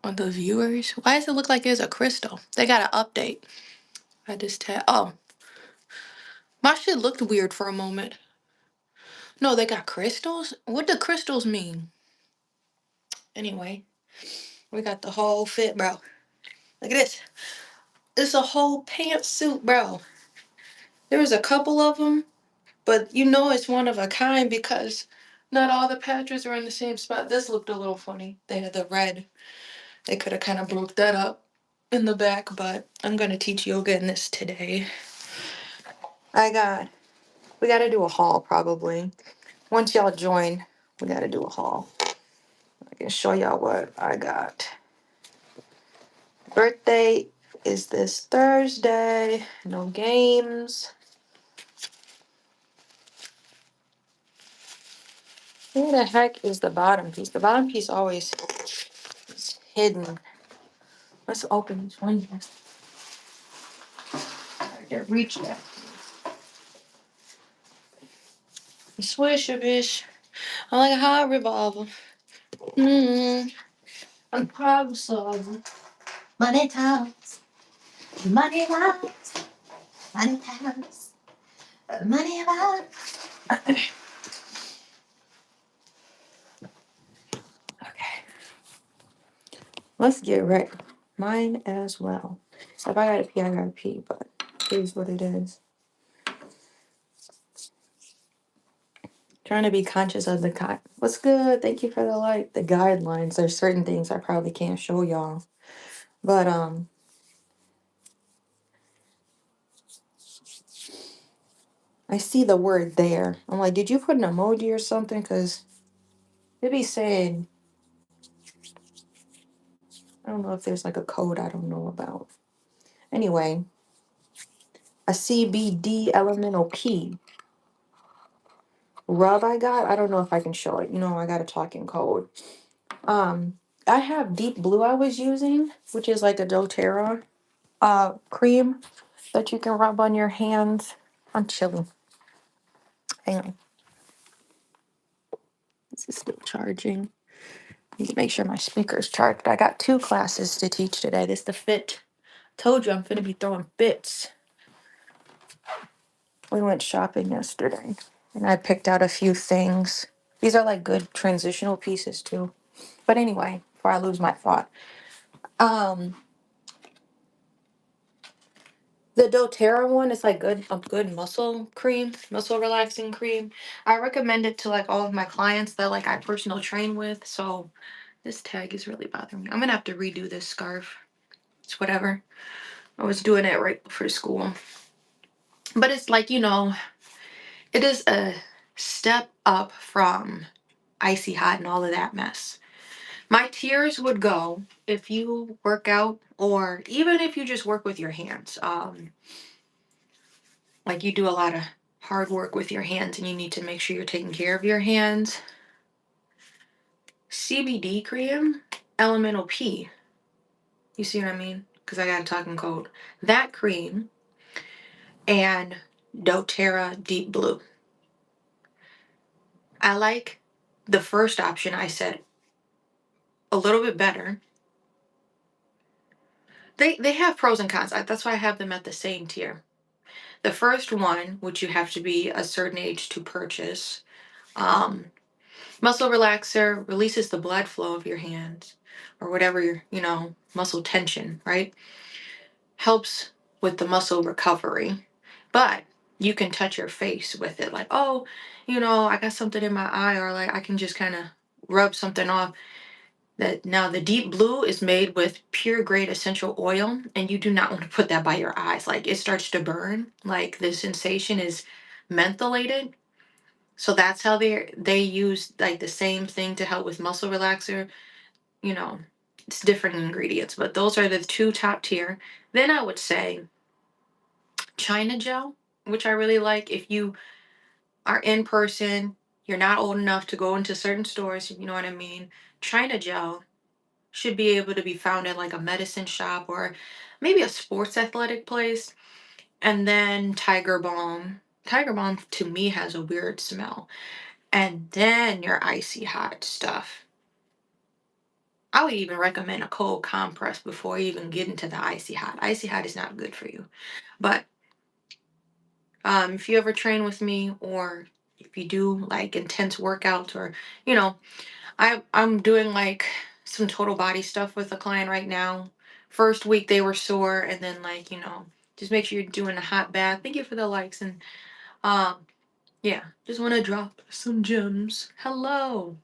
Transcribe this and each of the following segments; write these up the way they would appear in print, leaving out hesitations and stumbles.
on the viewers. Why does it look like there's a crystal? They got an update. I just oh, my shit looked weird for a moment. No, they got crystals? What do crystals mean? Anyway, we got the whole fit, bro. Look at this. It's a whole pantsuit, bro. There was a couple of them, but you know it's one of a kind because not all the patches are in the same spot. This looked a little funny. They had the red. They could have kind of broke that up in the back, but I'm going to teach yoga in this today. We got to do a haul probably. Once y'all join, we got to do a haul. I can show y'all what I got. Birthday is this Thursday. No games. Where the heck is the bottom piece? The bottom piece always is hidden. Let's open this one. I can reach that. Swish a bish. I'm like a hot revolver. I'm problem solver. Money talks. Money lies. Money talks. Money lies. Okay. Let's get ready. Mine as well. So if I gotta pee, I gotta pee, but it is what it is. Trying to be conscious of the what's good? Thank you for the guidelines. There's certain things I probably can't show y'all. But I see the word there. I'm like, did you put an emoji or something? Cause it be saying, I don't know if there's like a code I don't know about. Anyway, a CBD elemental P rub I got. I don't know if I can show it. You know, I got a talking code. I have deep blue I was using, which is like a doTERRA cream that you can rub on your hands. I'm chilling. Hang on. This is still charging. Need to make sure my speaker's charged. I got 2 classes to teach today. This is the fit. Told you I'm gonna be throwing fits. We went shopping yesterday and I picked out a few things. These are like good transitional pieces too. But anyway, before I lose my thought. The doTERRA one is like a good muscle cream, muscle relaxing cream. I recommend it to like all of my clients that like I personal train with. So this tag is really bothering me. I'm gonna have to redo this scarf. It's whatever. I was doing it right before school. But it's like, you know, it is a step up from icy hot and all of that mess. My tears would go if you work out or even if you just work with your hands. Like you do a lot of hard work with your hands and you need to make sure you're taking care of your hands. CBD cream, elemental P. You see what I mean? Because I got a talking code. That cream and doTERRA Deep Blue. I like the first option I said a little bit better. They have pros and cons. That's why I have them at the same tier. The first one, which you have to be a certain age to purchase, muscle relaxer releases the blood flow of your hands or whatever your, you know, muscle tension, right? Helps with the muscle recovery. But you can touch your face with it. Like, oh, you know, I got something in my eye, or like I can just kind of rub something off. That now the deep blue is made with pure grade essential oil, and you do not want to put that by your eyes. Like it starts to burn. Like the sensation is mentholated. So that's how they use like the same thing to help with muscle relaxer. You know, it's different ingredients, but those are the 2 top tier. Then I would say China gel, which I really like. If you are in person, you're not old enough to go into certain stores, you know what I mean? China gel should be able to be found at like a medicine shop or maybe a sports athletic place. And then Tiger Balm. Tiger Balm to me has a weird smell. And then your icy hot stuff. I would even recommend a cold compress before you even get into the icy hot. Icy hot is not good for you. But if you ever train with me, or if you do like intense workouts, or you know, I'm doing like some total body stuff with a client right now. First week they were sore, and then like, just make sure you're doing a hot bath. Thank you for the likes. And um yeah, just want to drop some gems. Hello.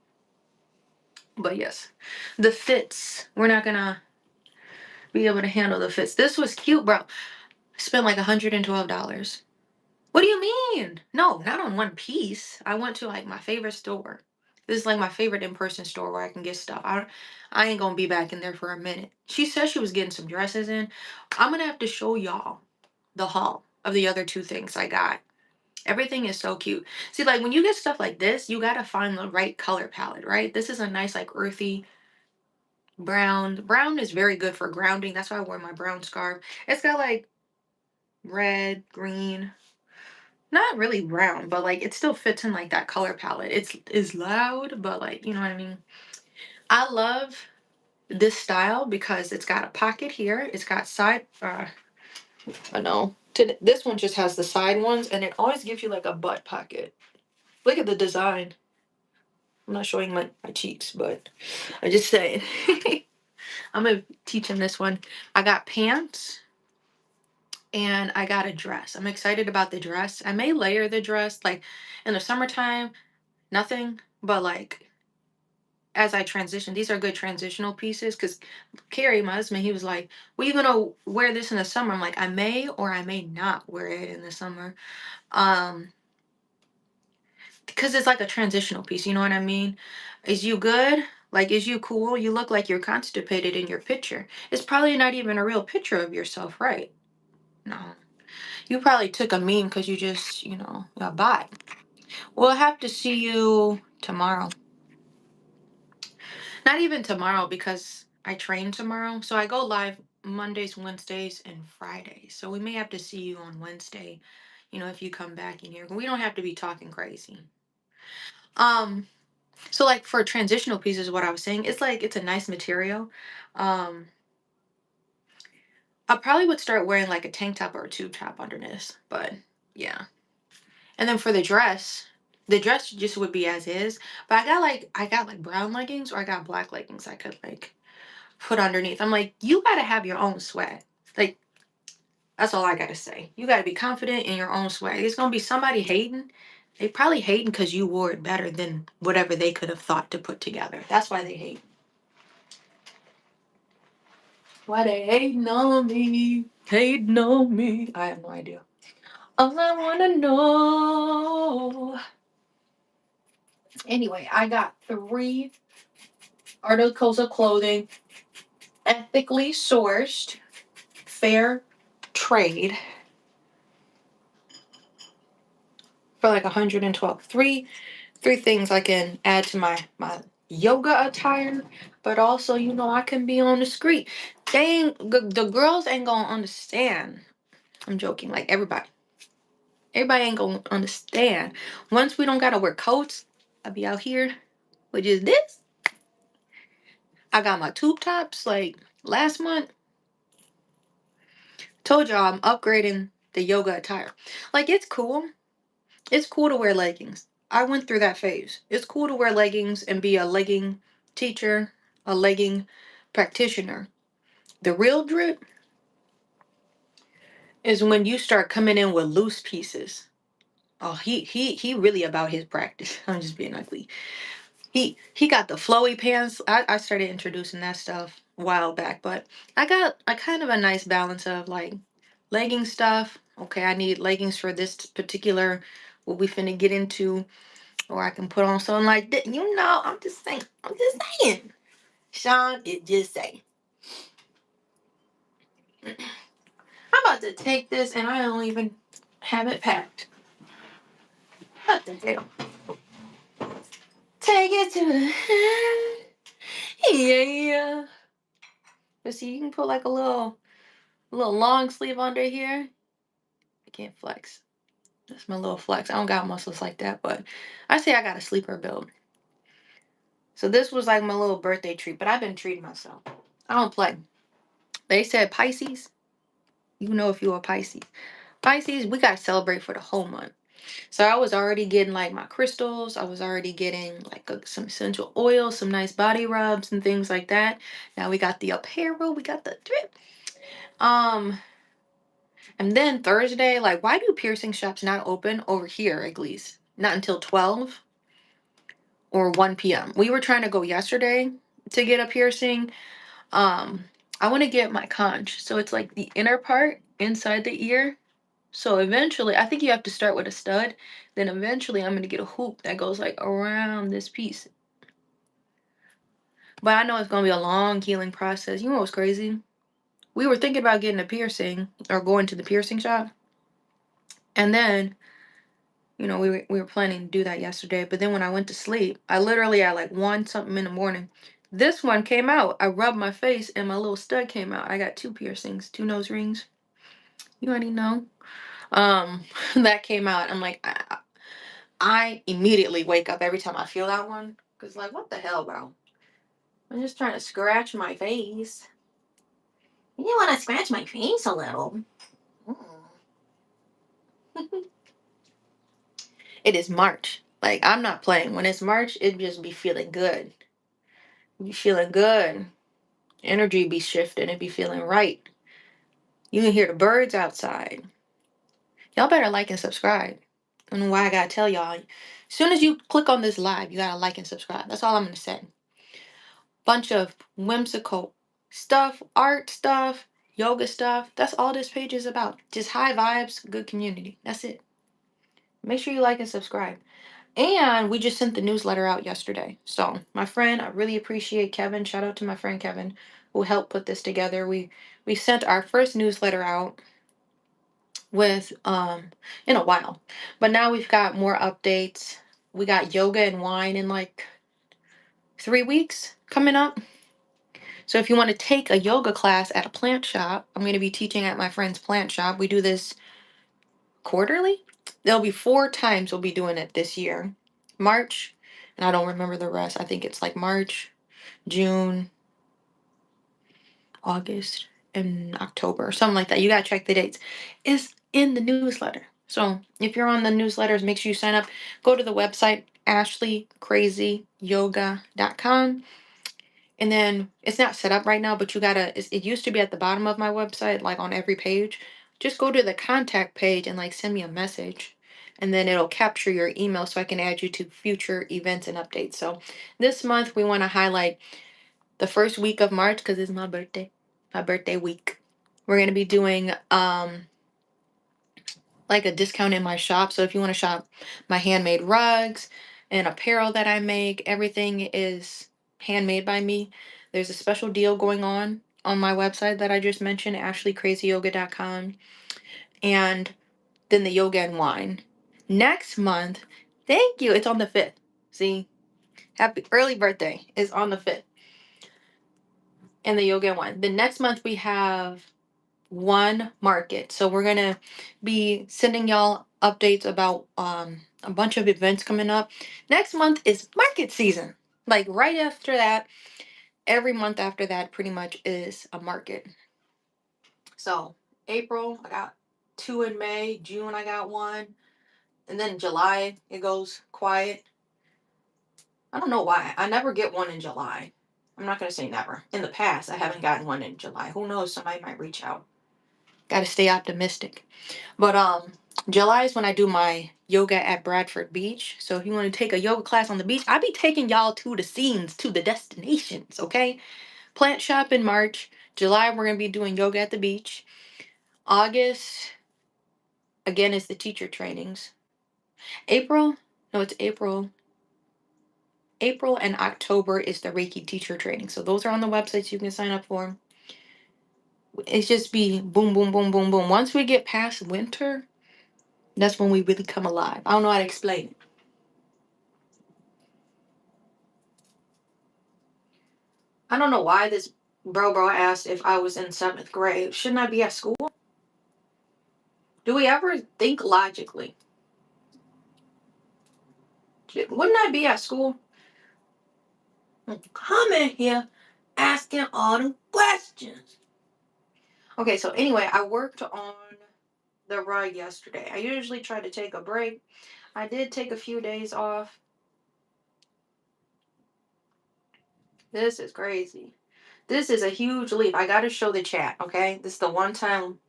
But yes, the fits, we're not gonna be able to handle the fits. This was cute, bro. I spent like $112. What do you mean? No, not on one piece. I went to like my favorite store. This is like my favorite in-person store where I can get stuff. I ain't gonna be back in there for a minute. She said she was getting some dresses in. I'm gonna have to show y'all the haul of the other two things I got. Everything is so cute. See, like when you get stuff like this, you gotta find the right color palette, right? This is a nice like earthy brown. Brown is very good for grounding. That's why I wear my brown scarf. It's got like red, green, not really brown, but like it still fits in like that color palette. It's is loud, but like, you know what I mean? I love this style because it's got a pocket here. It's got side I know. This one just has the side ones, and it always gives you like a butt pocket. Look at the design. I'm not showing my cheeks, but I'm just saying. I'm gonna teach him this one. I got pants and I got a dress. I'm excited about the dress. I may layer the dress like in the summertime, nothing, but like as I transition, these are good transitional pieces. Because Carrie, my husband, he was like, "Well, you gonna wear this in the summer?" I'm like, I may or I may not wear it in the summer. Um, because it's like a transitional piece, you know what I mean? Is you good? Like, is you cool? You look like you're constipated in your picture. It's probably not even a real picture of yourself, right? No. You probably took a meme because you just, got bought. We'll have to see you tomorrow. Not even tomorrow because I train tomorrow. So I go live Mondays, Wednesdays, and Fridays. So we may have to see you on Wednesday, if you come back in here. We don't have to be talking crazy. Um, so like for transitional pieces, what I was saying, it's like it's a nice material. Um, I probably would start wearing like a tank top or a tube top under this, but yeah. And then for the dress just would be as is. But I got like brown leggings, or I got black leggings I could like put underneath. I'm like, you gotta have your own swag. Like, that's all I gotta say. You gotta be confident in your own swag. It's gonna be somebody hating. They probably hating because you wore it better than whatever they could have thought to put together. That's why they hate. Why they hating on me? Hating on me. I have no idea. All I wanna know. Anyway, I got 3 articles of clothing, ethically sourced, fair trade, for like 112. Three things I can add to my yoga attire, but also, I can be on the street. The girls ain't gonna understand. I'm joking. Like everybody ain't gonna understand. Once we don't gotta wear coats, I'll be out here with just this. I got my tube tops like last month. Told y'all I'm upgrading the yoga attire. Like, it's cool. It's cool to wear leggings. I went through that phase. It's cool to wear leggings and be a legging teacher, a legging practitioner. The real drip is when you start coming in with loose pieces. Oh, he really about his practice. I'm just being ugly. He got the flowy pants. I started introducing that stuff a while back, but I got a kind of a nice balance of like legging stuff. Okay, I need leggings for this particular what we finna get into, or I can put on something like that. I'm just saying. I'm just saying. Sean, it just saying. I'm about to take this and I don't even have it packed. What the hell? Take it to the head. Yeah. But see, you can put like a little long sleeve under here. I can't flex. That's my little flex. I don't got muscles like that, but I say I got a sleeper build. So this was like my little birthday treat, but I've been treating myself. I don't play. They said Pisces, you know if you're a Pisces. Pisces, we gotta celebrate for the whole month. So I was already getting like my crystals. I was already getting like some essential oils, some nice body rubs and things like that. Now we got the apparel, we got the drip. And then Thursday, like, why do piercing shops not open over here at least? Not until 12 or 1 p.m. We were trying to go yesterday to get a piercing. I want to get my conch. So it's like the inner part inside the ear. So eventually, I think you have to start with a stud. Then eventually, I'm going to get a hoop that goes like around this piece. But I know it's going to be a long healing process. You know what's crazy? We were thinking about getting a piercing or going to the piercing shop. And then, you know, we were planning to do that yesterday. But then when I went to sleep, I literally at like 1 something in the morning, this one came out. I rubbed my face and my little stud came out. I got 2 piercings, 2 nose rings. You already know. That came out. I'm like, I immediately wake up every time I feel that one. Cause like, what the hell, bro? I'm just trying to scratch my face. You want to scratch my face a little? Mm. It is March. Like, I'm not playing. When it's March, it just be feeling good. Be feeling good. Energy be shifting. It be feeling right. You can hear the birds outside. Y'all better like and subscribe. I don't know why I gotta tell y'all. As soon as you click on this live, you gotta like and subscribe. That's all I'm gonna say. Bunch of whimsical stuff, art stuff, yoga stuff. That's all this page is about. Just high vibes, good community. That's it. Make sure you like and subscribe. And we just sent the newsletter out yesterday. So my friend, I really appreciate Kevin. Shout out to my friend Kevin who helped put this together. We sent our first newsletter out with in a while. But now we've got more updates. We got yoga and wine in like 3 weeks coming up. So if you want to take a yoga class at a plant shop, I'm going to be teaching at my friend's plant shop. We do this quarterly. There'll be 4 times we'll be doing it this year. March, and I don't remember the rest. I think it's like March, June, August, and October, or something like that. You got to check the dates. It's in the newsletter. So if you're on the newsletters, make sure you sign up. Go to the website, ashleecrazyyoga.com. And then it's not set up right now, but you gotta, it used to be at the bottom of my website, like on every page. Just go to the contact page and like send me a message. And then it'll capture your email so I can add you to future events and updates. So this month we want to highlight the first week of March because it's my birthday week. We're going to be doing like a discount in my shop. So if you want to shop my handmade rugs and apparel that I make, everything is handmade by me. There's a special deal going on my website that I just mentioned, ashleecrazyyoga.com. And then the yoga and wine. Next month, thank you. It's on the 5th. See? Happy early birthday is on the 5th. And the yoga and wine. The next month we have one market. So we're gonna be sending y'all updates about a bunch of events coming up. Next month is market season. Like right after that, every month after that pretty much is a market. So April, I got 2 in May. June, I got 1. And then July, it goes quiet. I don't know why. I never get 1 in July. I'm not gonna say never. In the past, I haven't gotten 1 in July. Who knows? Somebody might reach out. Gotta stay optimistic. But July is when I do my yoga at Bradford Beach. So if you want to take a yoga class on the beach, I'll be taking y'all to the scenes, to the destinations, okay? Plant shop in March. July, we're gonna be doing yoga at the beach. August, again, is the teacher trainings. April, no, it's April. April and October is the Reiki teacher training. So those are on the websites you can sign up for. It's just be boom, boom, boom, boom, boom. Once we get past winter, that's when we really come alive. I don't know how to explain it. I don't know why this bro asked if I was in 7th grade. Shouldn't I be at school? Do we ever think logically? Wouldn't I be at school? Don't come in here asking all them questions. Okay, so anyway, I worked on the rug yesterday. I usually try to take a break. I did take a few days off. This is crazy. This is a huge leaf. I gotta show the chat, okay? This is the one time.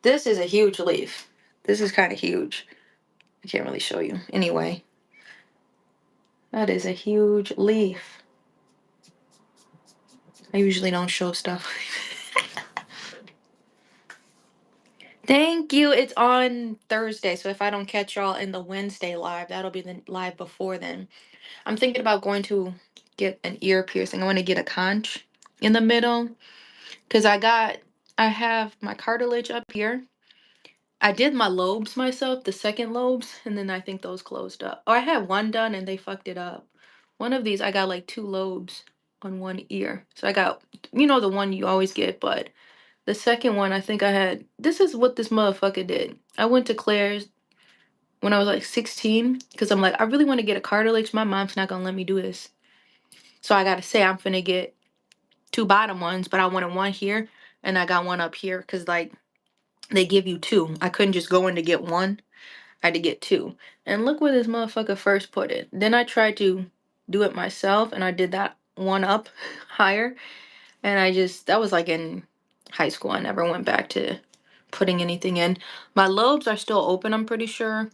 This is a huge leaf. This is kind of huge. I can't really show you. Anyway, that is a huge leaf. I usually don't show stuff. Thank you. It's on Thursday, so if I don't catch y'all in the Wednesday live, that'll be the live before then. I'm thinking about going to get an ear piercing. I want to get a conch in the middle because I have my cartilage up here. I did my lobes myself, the second lobes, and then I think those closed up. Or I had one done and they fucked it up. One of these, I got like two lobes on one ear. So I got, the one you always get, but the second one, I think I had, this is what this motherfucker did. I went to Claire's when I was like 16 because I'm like, I really want to get a cartilage. My mom's not going to let me do this. So I got to say, I'm finna get two bottom ones, but I wanted one here and I got one up here because like they give you two. I couldn't just go in to get one. I had to get two. And look where this motherfucker first put it. Then I tried to do it myself and I did that one up higher. And that was like in high school. I never went back to putting anything in. My lobes are still open, I'm pretty sure.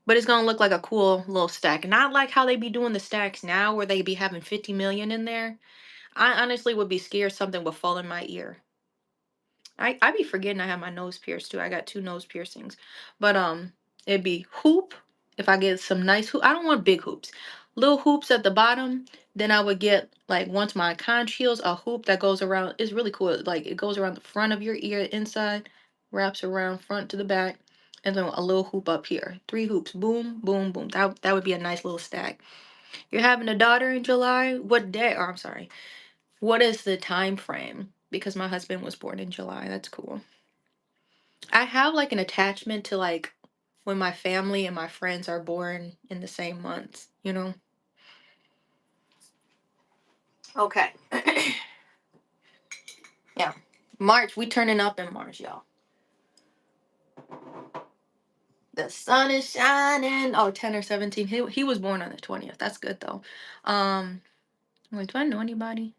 But it's gonna look like a cool little stack. Not like how they be doing the stacks now where they be having 50 million in there. I honestly would be scared something would fall in my ear. I be forgetting I have my nose pierced too. I got two nose piercings. But it'd be hoop. If I get some nice hoop, I don't want big hoops. Little hoops at the bottom. Then I would get like once my conch heals, a hoop that goes around. It's really cool. Like it goes around the front of your ear inside, wraps around front to the back, and then a little hoop up here. Three hoops. Boom, boom, boom. That would be a nice little stack. You're having a daughter in July? What day? Oh, I'm sorry. What is the time frame? Because my husband was born in July. That's cool. I have like an attachment to like when my family and my friends are born in the same months. Okay. Yeah. March, we turning up in March, y'all. The sun is shining. Oh, 10 or 17. He was born on the 20th. That's good though. Wait, do I know anybody?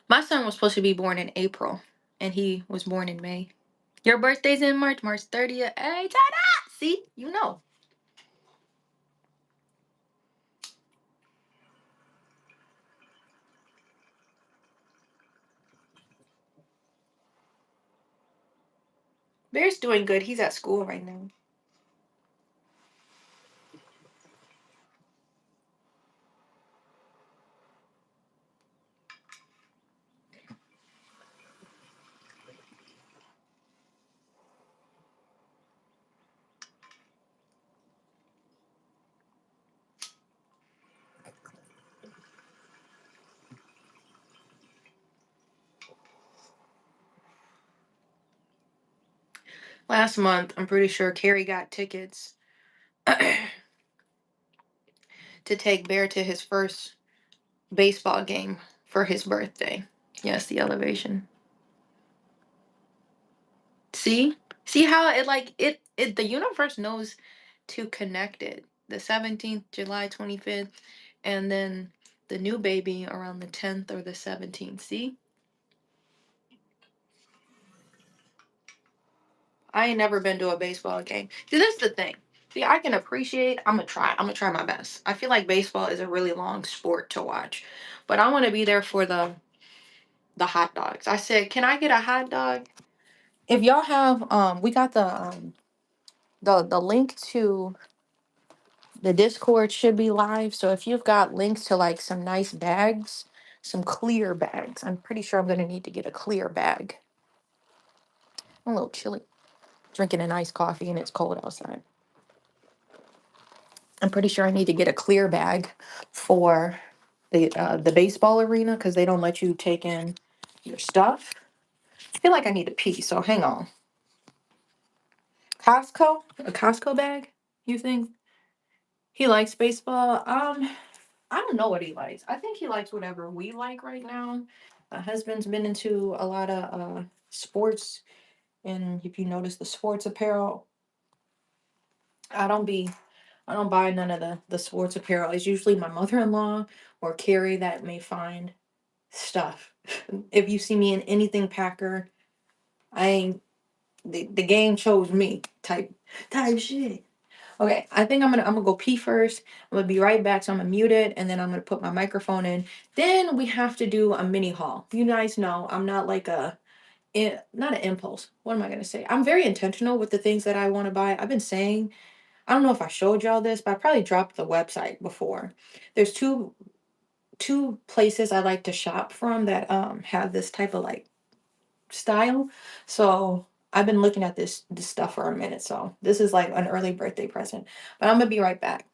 My son was supposed to be born in April and he was born in May. Your birthday's in March, March 30th. Hey, ta-da! See, you know. Bear's doing good. He's at school right now. Last month, I'm pretty sure Carrie got tickets to take Bear to his first baseball game for his birthday. Yes, the elevation. See? See how it like it the universe knows to connect it. The 17th, July 25th, and then the new baby around the 10th or the 17th. See? I ain't never been to a baseball game. See, this is the thing. See, I can appreciate. I'm gonna try. I'm gonna try my best. I feel like baseball is a really long sport to watch, but I want to be there for the hot dogs. I said, can I get a hot dog? If y'all have, we got the link to the Discord should be live. So if you've got links to like some nice bags, some clear bags, I'm pretty sure I'm gonna need to get a clear bag. I'm a little chilly, drinking an iced coffee and it's cold outside. I'm pretty sure I need to get a clear bag for the baseball arena because they don't let you take in your stuff. I feel like I need to pee, so hang on. Costco? A Costco bag? You think? He likes baseball. I don't know what he likes. I think he likes whatever we like right now. My husband's been into a lot of sports, and if you notice the sports apparel, I don't be I don't buy none of the sports apparel. It's usually my mother-in-law or Carrie that may find stuff. If you see me in anything Packer, I ain't the game chose me type shit. Okay, I think I'm gonna go pee first. I'm gonna be right back, so I'm gonna mute it, and then I'm gonna put my microphone in. Then we have to do a mini haul. You guys know I'm not like not an impulse. What am I gonna say? I'm very intentional with the things that I want to buy. I've been saying, I don't know if I showed y'all this, but I probably dropped the website before. There's two places I like to shop from that have this type of like style. So I've been looking at this stuff for a minute. So this is like an early birthday present. But I'm gonna be right back.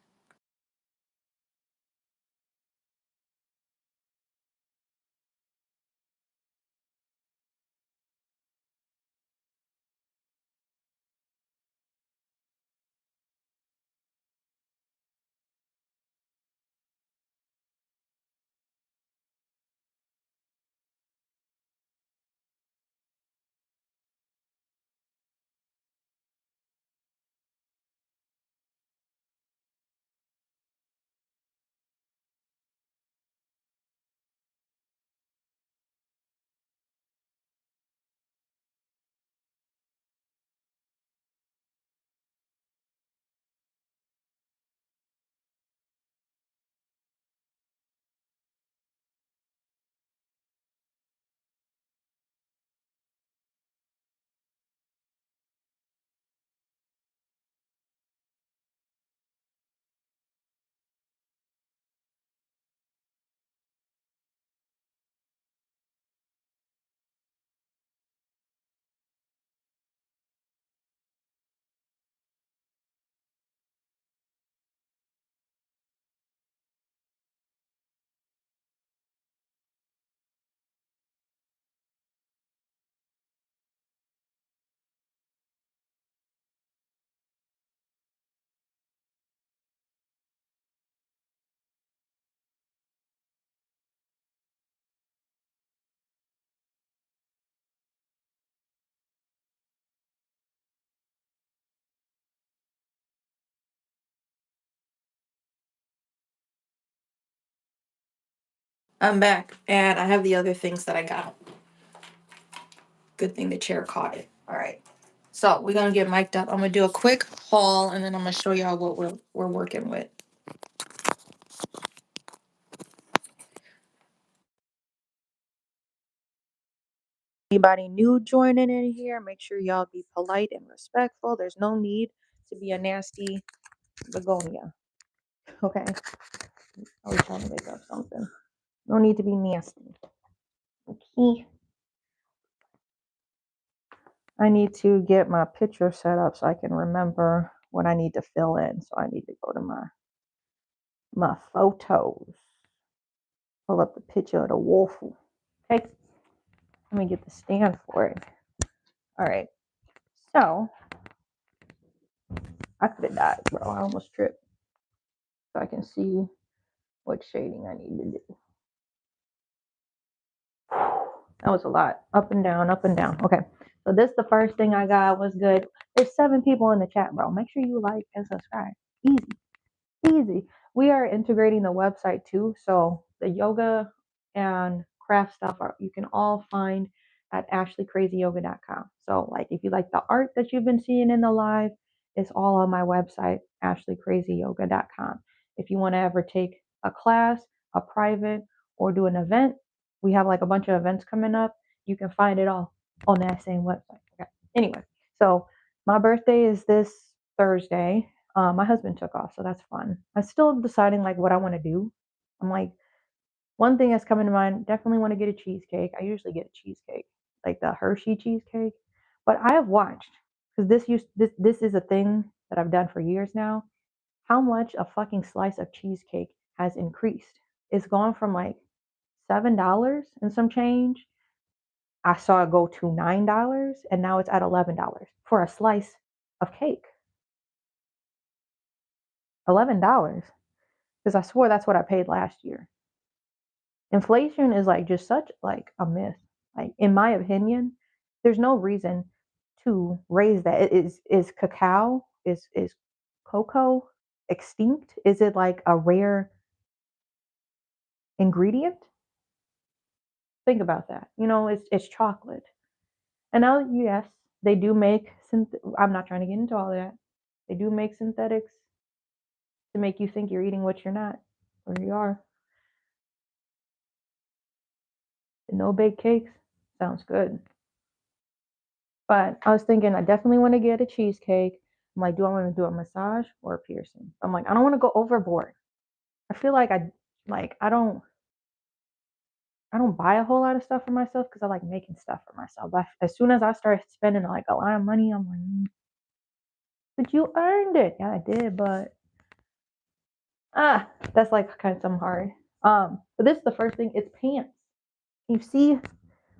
I'm back, and I have the other things that I got. Good thing the chair caught it. All right. So we're gonna get mic'd up. I'm gonna do a quick haul, and then I'm gonna show y'all what we're working with. Anybody new joining in here, make sure y'all be polite and respectful. There's no need to be a nasty begonia. Okay. I was trying to make up something. No need to be nasty. Okay. I need to get my picture set up so I can remember what I need to fill in. So I need to go to my photos. Pull up the picture of the waffle. Okay. Let me get the stand for it. All right. So I could have died, bro. I almost tripped. So I can see what shading I need to do. That was a lot. Up and down, up and down. Okay. So this the first thing I got was good. There's 7 people in the chat, bro. Make sure you like and subscribe. Easy. Easy. We are integrating the website too. So the yoga and craft stuff you can all find at ashleecrazyyoga.com. So like if you like the art that you've been seeing in the live, it's all on my website, ashleecrazyyoga.com. If you want to ever take a class, a private, or do an event, we have like a bunch of events coming up. You can find it all on that same website. Okay. Anyway, so my birthday is this Thursday. My husband took off, so that's fun. I'm still deciding like what I want to do. I'm like, one thing that's coming to mind, definitely want to get a cheesecake. I usually get a cheesecake, like the Hershey cheesecake. But I have watched, because this is a thing that I've done for years now, how much a fucking slice of cheesecake has increased. It's gone from like $7 and some change. I saw it go to $9, and now it's at $11 for a slice of cake. $11. Because I swore that's what I paid last year. Inflation is like just such like a myth. Like in my opinion, there's no reason to raise that. Is cacao is cocoa extinct? Is it like a rare ingredient? Think about that. You know, it's chocolate. And now, yes, they do make I'm not trying to get into all of that. They do make synthetics to make you think you're eating what you're not, or you are. No baked cakes sounds good. But I was thinking I definitely want to get a cheesecake. I'm like, do I want to do a massage or a piercing? I'm like, I don't want to go overboard. I feel like I don't buy a whole lot of stuff for myself because I like making stuff for myself. But as soon as I start spending like a lot of money, I'm like, but you earned it. Yeah, I did, but that's like kind of some hard. But this is the first thing. It's pants. You see,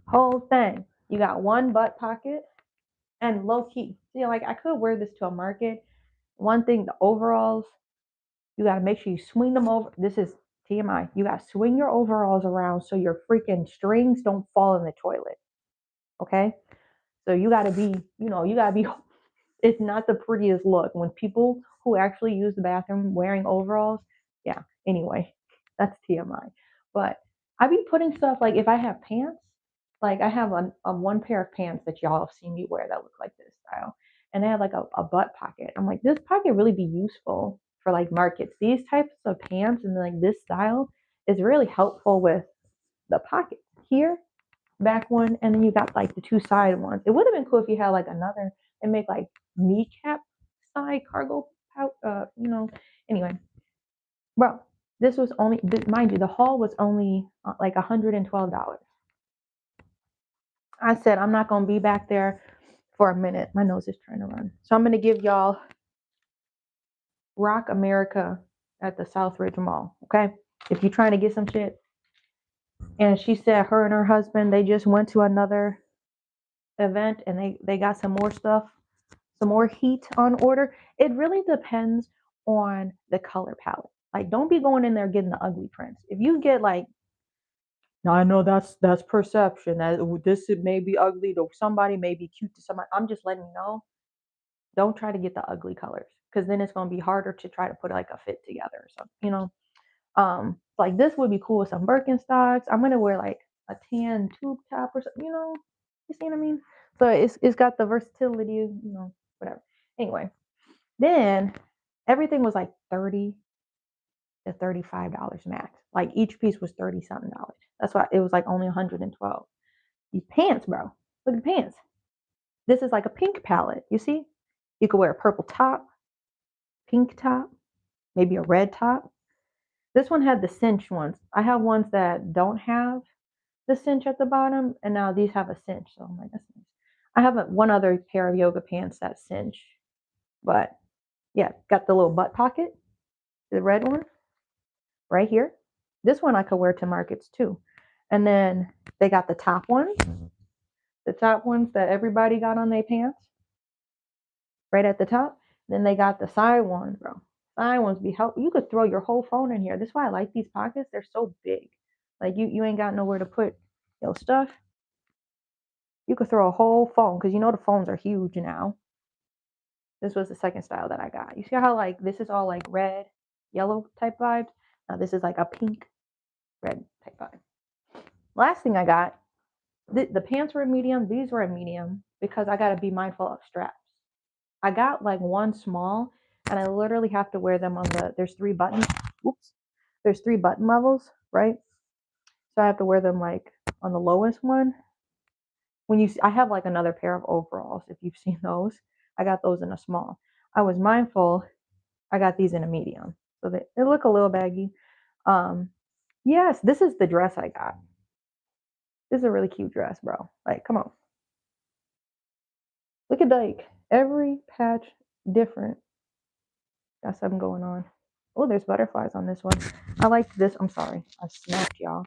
whole thing. You got one butt pocket and low key. See, like I could wear this to a market. One thing, the overalls. You got to make sure you swing them over. This is TMI. You got to swing your overalls around so your freaking strings don't fall in the toilet. Okay? So you got to be, you got to be, it's not the prettiest look. When people who actually use the bathroom wearing overalls, yeah, anyway, that's TMI. But I be putting stuff like if I have pants, like I have a one pair of pants that y'all have seen me wear that look like this style. And they have like a butt pocket. I'm like, this pocket really be useful for like markets. These types of pants and like this style is really helpful with the pocket here, back one, and then you got like the two side ones. It would have been cool if you had like another and make like kneecap side cargo pouch. Anyway, bro, this was only, mind you, the haul was only like $112. I said I'm not gonna be back there for a minute. My nose is trying to run, so I'm gonna give y'all Rock America at the Southridge Mall. Okay, if you're trying to get some shit. And she said her and her husband they just went to another event and they got some more stuff, some more heat on order. It really depends on the color palette. Like, don't be going in there getting the ugly prints. If you get like, now I know that's perception. That this may be ugly to somebody, may be cute to somebody. I'm just letting you know. Don't try to get the ugly colors because then it's gonna be harder to try to put like a fit together or something. Like this would be cool with some Birkenstocks. I'm gonna wear like a tan tube top or something. You see what I mean? So it's got the versatility, whatever. Anyway, then everything was like $30 to $35 max. Like each piece was 30 something dollars. That's why it was like only 112. These pants, bro. Look at the pants. This is like a pink palette. You see? You could wear a purple top, pink top, maybe a red top. This one had the cinch ones. I have ones that don't have the cinch at the bottom, and now these have a cinch. So I'm like, that's nice. I have one other pair of yoga pants that cinch, but yeah, got the little butt pocket, the red one right here. This one I could wear to markets too. And then they got the top ones that everybody got on their pants right at the top. Then they got the side ones, bro. Side ones be help. You could throw your whole phone in here. That's why I like these pockets. They're so big. Like you ain't got nowhere to put your stuff. You could throw a whole phone because the phones are huge now. This was the second style that I got. You see how like this is all like red, yellow type vibes? Now this is like a pink, red type vibe. Last thing I got, the pants were a medium. These were a medium because I got to be mindful of straps. I got like one small and I literally have to wear them there's 3 buttons. Oops. There's 3 button levels, right? So I have to wear them like on the lowest one. I have like another pair of overalls, if you've seen those. I got those in a small. I was mindful. I got these in a medium. So they look a little baggy. Yes, this is the dress I got. This is a really cute dress, bro. Like, come on. Look at like every patch different. Got something going on. Oh, there's butterflies on this one. I like this. I'm sorry. I snapped y'all.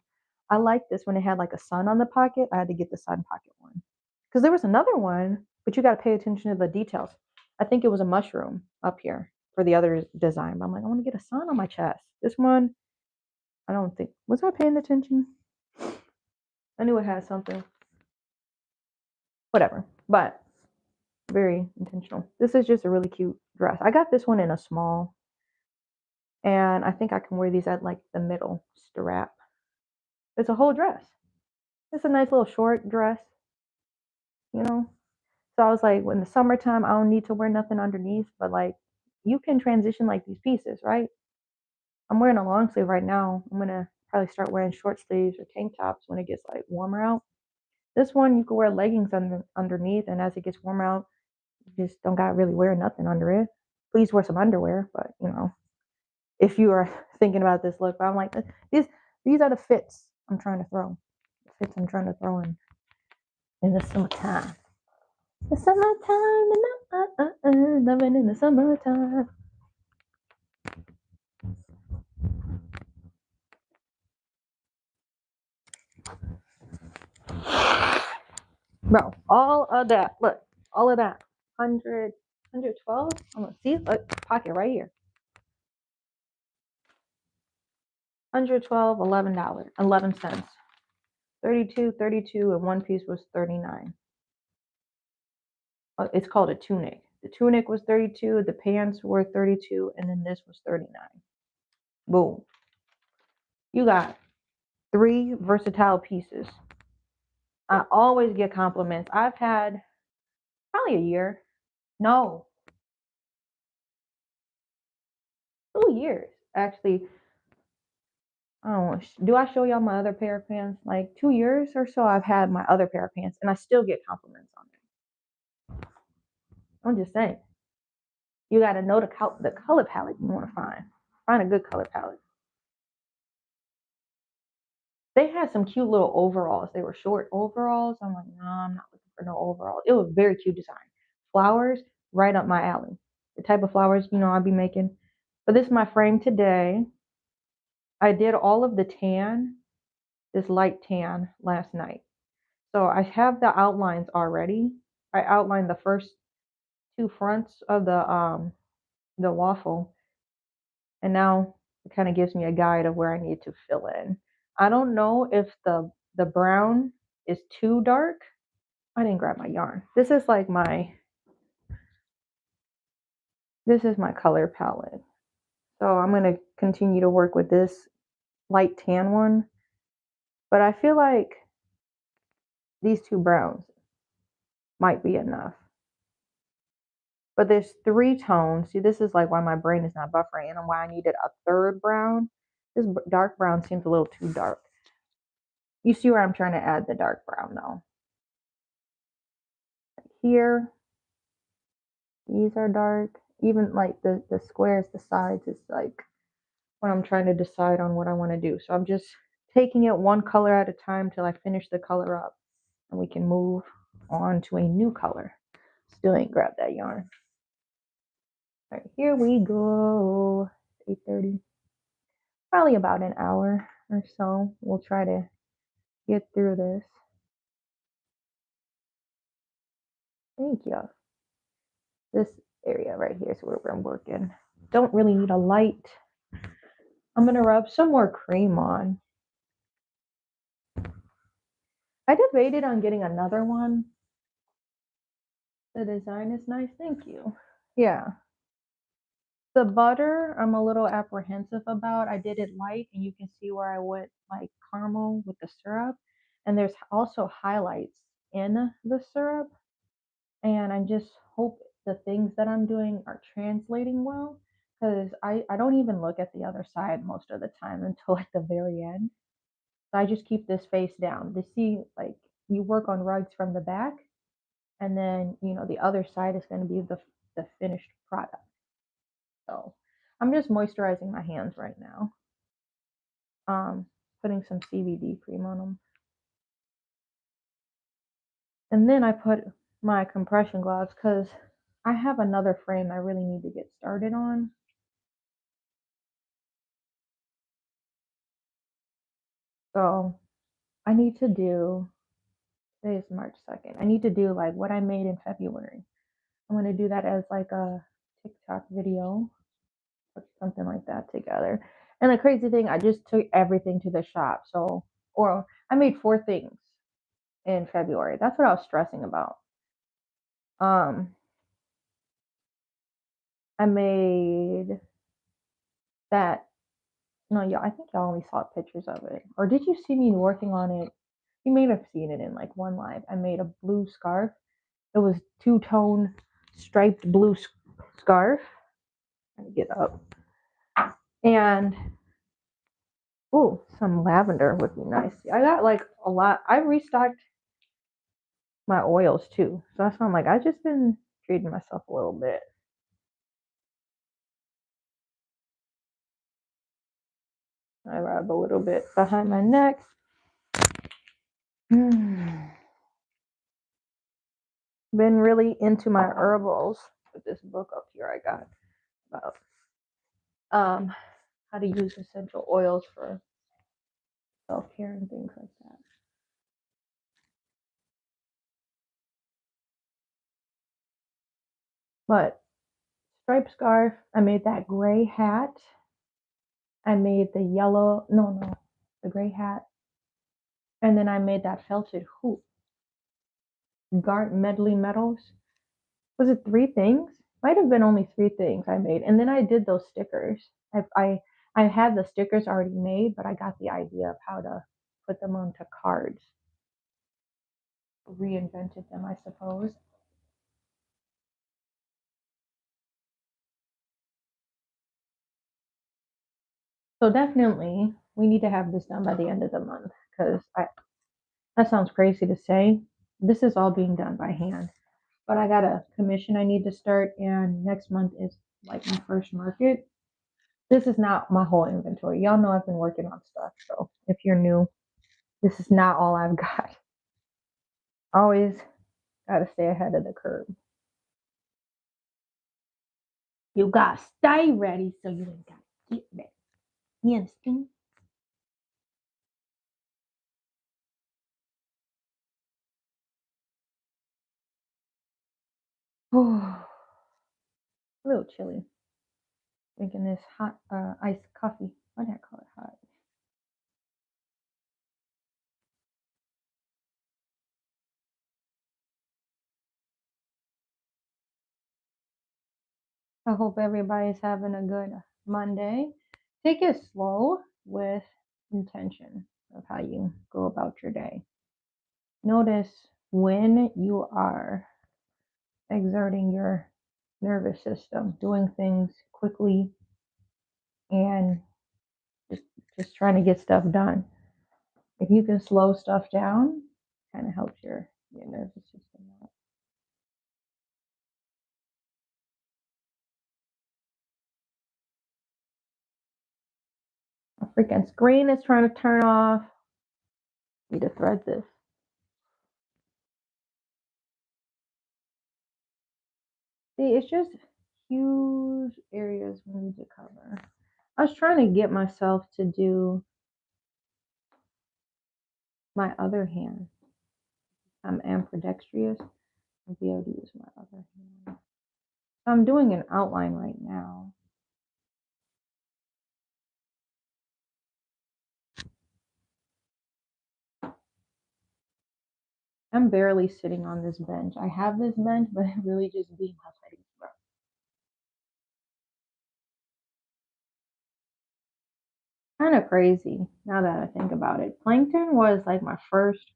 I like this when it had like a sun on the pocket. I had to get the sun pocket one. Because there was another one, but you got to pay attention to the details. I think it was a mushroom up here for the other design. But I'm like, I want to get a sun on my chest. This one, I don't think, was I paying attention? I knew it had something. Whatever. But very intentional. This is just a really cute dress. I got this one in a small. And I think I can wear these at like the middle strap. It's a whole dress. It's a nice little short dress, you know? So I was like, in the summertime, I don't need to wear nothing underneath, but like you can transition like these pieces, right? I'm wearing a long sleeve right now. I'm gonna probably start wearing short sleeves or tank tops when it gets like warmer out. This one you can wear leggings underneath, and as it gets warmer out, you just don't got really wear nothing under it. Please wear some underwear, but you know, if you are thinking about this look, but I'm like, these are the fits I'm trying to throw. The fits I'm trying to throw in the summertime. The summertime, loving in the summertime. Bro, all of that, look, all of that, 100, 112, I'm gonna see, look, pocket right here. 112, $11, 11 cents. 32, 32, and one piece was 39. It's called a tunic. The tunic was 32, the pants were 32, and then this was 39. Boom. You got 3 versatile pieces. I always get compliments. I've had probably a year. No, 2 years actually. I don't know. Do I show y'all my other pair of pants? Like 2 years or so, I've had my other pair of pants, and I still get compliments on them. I'm just saying. You got to know the color palette you want to find. Find a good color palette. They had some cute little overalls. They were short overalls. I'm like, no, I'm not looking for no overalls. It was very cute design. Flowers, right up my alley. The type of flowers, I'd be making. But this is my frame today. I did all of the tan, this light tan last night. So I have the outlines already. I outlined the first 2 fronts of the waffle, and now it kind of gives me a guide of where I need to fill in. I don't know if the brown is too dark. I didn't grab my yarn. This is my color palette. So I'm going to continue to work with this light tan one. But I feel like these 2 browns might be enough. But there's 3 tones. See, this is like why my brain is not buffering and why I needed a third brown. This dark brown seems a little too dark. You see where I'm trying to add the dark brown though. Here, these are dark. Even like the squares, the sides is like when I'm trying to decide on what I want to do. So I'm just taking it one color at a time till I finish the color up. And we can move on to a new color. Still ain't grabbed that yarn. All right, here we go. 8:30. Probably about an hour or so. We'll try to get through this. Thank you. This area right here is where we're working. Don't really need a light. I'm gonna rub some more cream on. I debated on getting another one. The design is nice, thank you. Yeah. The butter, I'm a little apprehensive about. I did it light, and you can see where I went like caramel with the syrup. And there's also highlights in the syrup. And I just hope the things that I'm doing are translating well, because I don't even look at the other side most of the time until at the very end. So I just keep this face down. To see, like, you work on rugs from the back, and then the other side is going to be the finished product. So I'm just moisturizing my hands right now. Putting some CBD cream on them. And then I put my compression gloves because I have another frame I really need to get started on. So I need to do, today is March 2nd. I need to do like what I made in February. I'm going to do that as like a TikTok video. put something like that together. And the crazy thing, I just took everything to the shop. So, or I made 4 things in February. That's what I was stressing about. I made that. No, yeah, I think y'all only saw pictures of it. Or did you see me working on it? You may have seen it in like one live. I made a blue scarf. It was two-tone striped blue scarf. Let me get up. And ooh, some lavender would be nice. I got like a lot. I restocked my oils too. So that's why I'm like, I've just been treating myself a little bit. I rub a little bit behind my neck. Been really into my herbals with this book up here I got about how to use essential oils for self-care and things like that. But striped scarf, I made that gray hat. I made the yellow, the gray hat. And then I made that felted hoop. Gart Medley Metals. Was it 3 things? Might have been only 3 things I made. And then I did those stickers. I had the stickers already made, but I got the idea of how to put them onto cards. Reinvented them, I suppose. So definitely, we need to have this done by the end of the month because that sounds crazy to say. This is all being done by hand. But I got a commission I need to start, and next month is like my first market. This is not my whole inventory. Y'all know I've been working on stuff, so if you're new, this is not all I've got. Always got to stay ahead of the curve. You got to stay ready so you ain't got to get ready. You understand? Oh, a little chilly. Drinking this hot iced coffee. Why did I call it hot? I hope everybody's having a good Monday. Take it slow with intention of how you go about your day. Notice when you are exerting your nervous system, doing things quickly and just, just trying to get stuff done. If you can slow stuff down, kind of helps your nervous system out. A freaking screen is trying to turn off. Need to thread this. See, it's just huge areas we need to cover. I was trying to get myself to do my other hand. I'm ambidextrous. I'll be able to use my other hand. So I'm doing an outline right now. I'm barely sitting on this bench. I have this bench, but it really just being my legs, bro. Kind of crazy now that I think about it. Plankton was like my first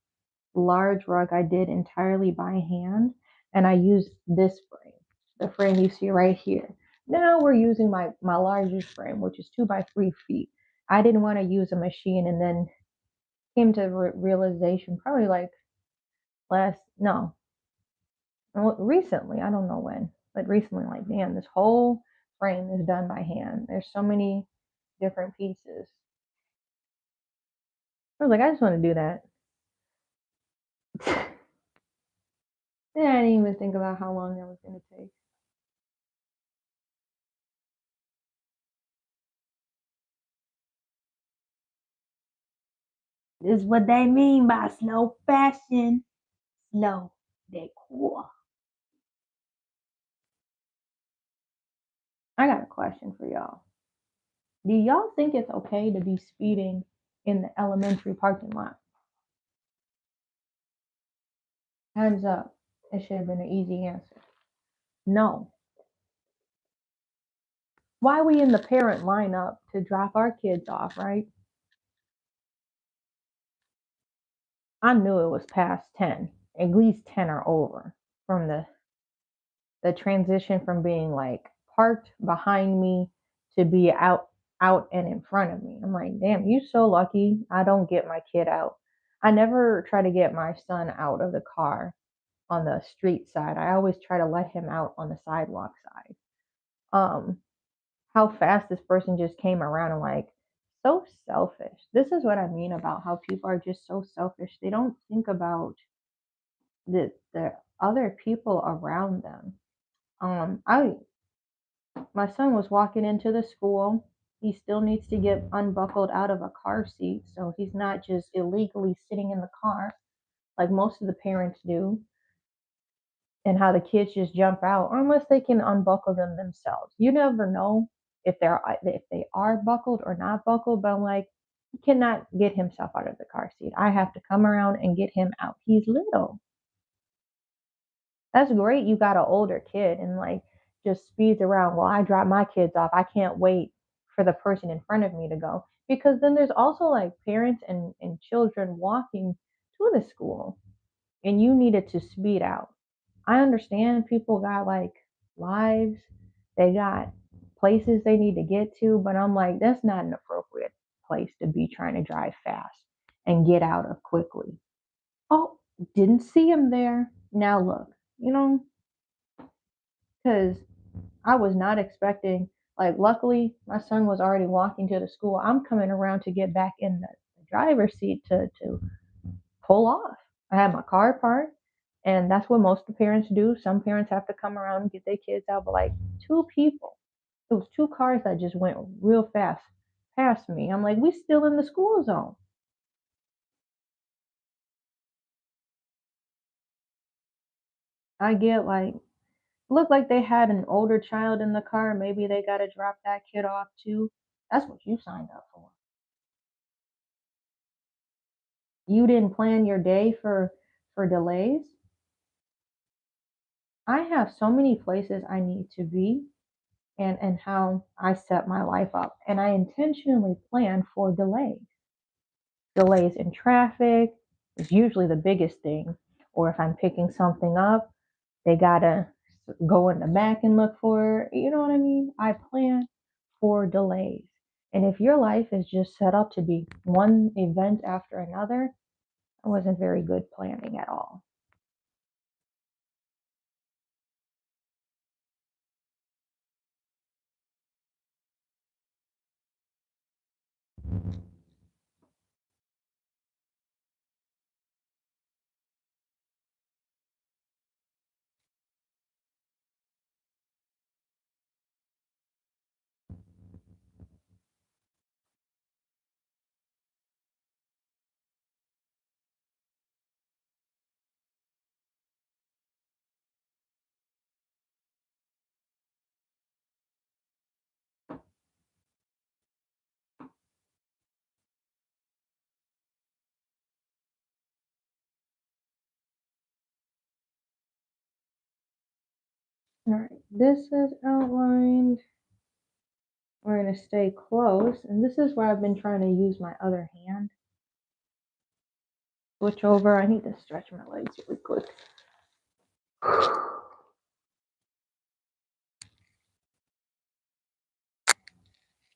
large rug I did entirely by hand, and I used this frame, the frame you see right here. Now we're using my largest frame, which is 2 by 3 feet. I didn't want to use a machine, and then came to realization probably like recently, I don't know when, but recently, like, man, this whole frame is done by hand. There's so many different pieces. I was like, I just want to do that. Then I didn't even think about how long that was going to take. This is what they mean by slow fashion, slow decor. I got a question for y'all. Do y'all think it's okay to be speeding in the elementary parking lot? Hands up. It should have been an easy answer. No. Why we in the parent lineup to drop our kids off, right? I knew it was past 10, at least 10 or over, from the transition from being like parked behind me to be out and in front of me. I'm like, damn, you so lucky I don't get my kid out. I never try to get my son out of the car on the street side. I always try to let him out on the sidewalk side. Um, how fast this person just came around and like so selfish. This is what I mean about how people are just so selfish. They don't think about the other people around them. I My son was walking into the school. He still needs to get unbuckled out of a car seat so he's not just illegally sitting in the car like most of the parents do, and how the kids just jump out unless they can unbuckle them themselves. You never know if they are buckled or not buckled, but I'm like, he cannot get himself out of the car seat. I have to come around and get him out. He's little. That's great. You got an older kid and like just speeds around. Well, I drop my kids off. I can't wait for the person in front of me to go. Because then there's also like parents and children walking to the school and you needed to speed out. I understand people got like lives, they got places they need to get to, but I'm like, that's not an appropriate place to be trying to drive fast and get out of quickly. Oh, didn't see him there. Now look, you know, because I was not expecting, like, luckily, my son was already walking to the school. I'm coming around to get back in the driver's seat to pull off. I had my car parked, and that's what most of the parents do. Some parents have to come around and get their kids out, but like two people, it was two cars that just went real fast past me. I'm like, we still in the school zone. I get like, looked like they had an older child in the car. Maybe they got to drop that kid off too. That's what you signed up for. You didn't plan your day for delays. I have so many places I need to be and how I set my life up. And I intentionally plan for delays. Delays in traffic is usually the biggest thing. Or if I'm picking something up, they gotta go in the back and look for it. You know what I mean? I plan for delays. And if your life is just set up to be one event after another, it wasn't very good planning at all. All right, this is outlined. We're going to stay close. And this is where I've been trying to use my other hand. Switch over. I need to stretch my legs really quick.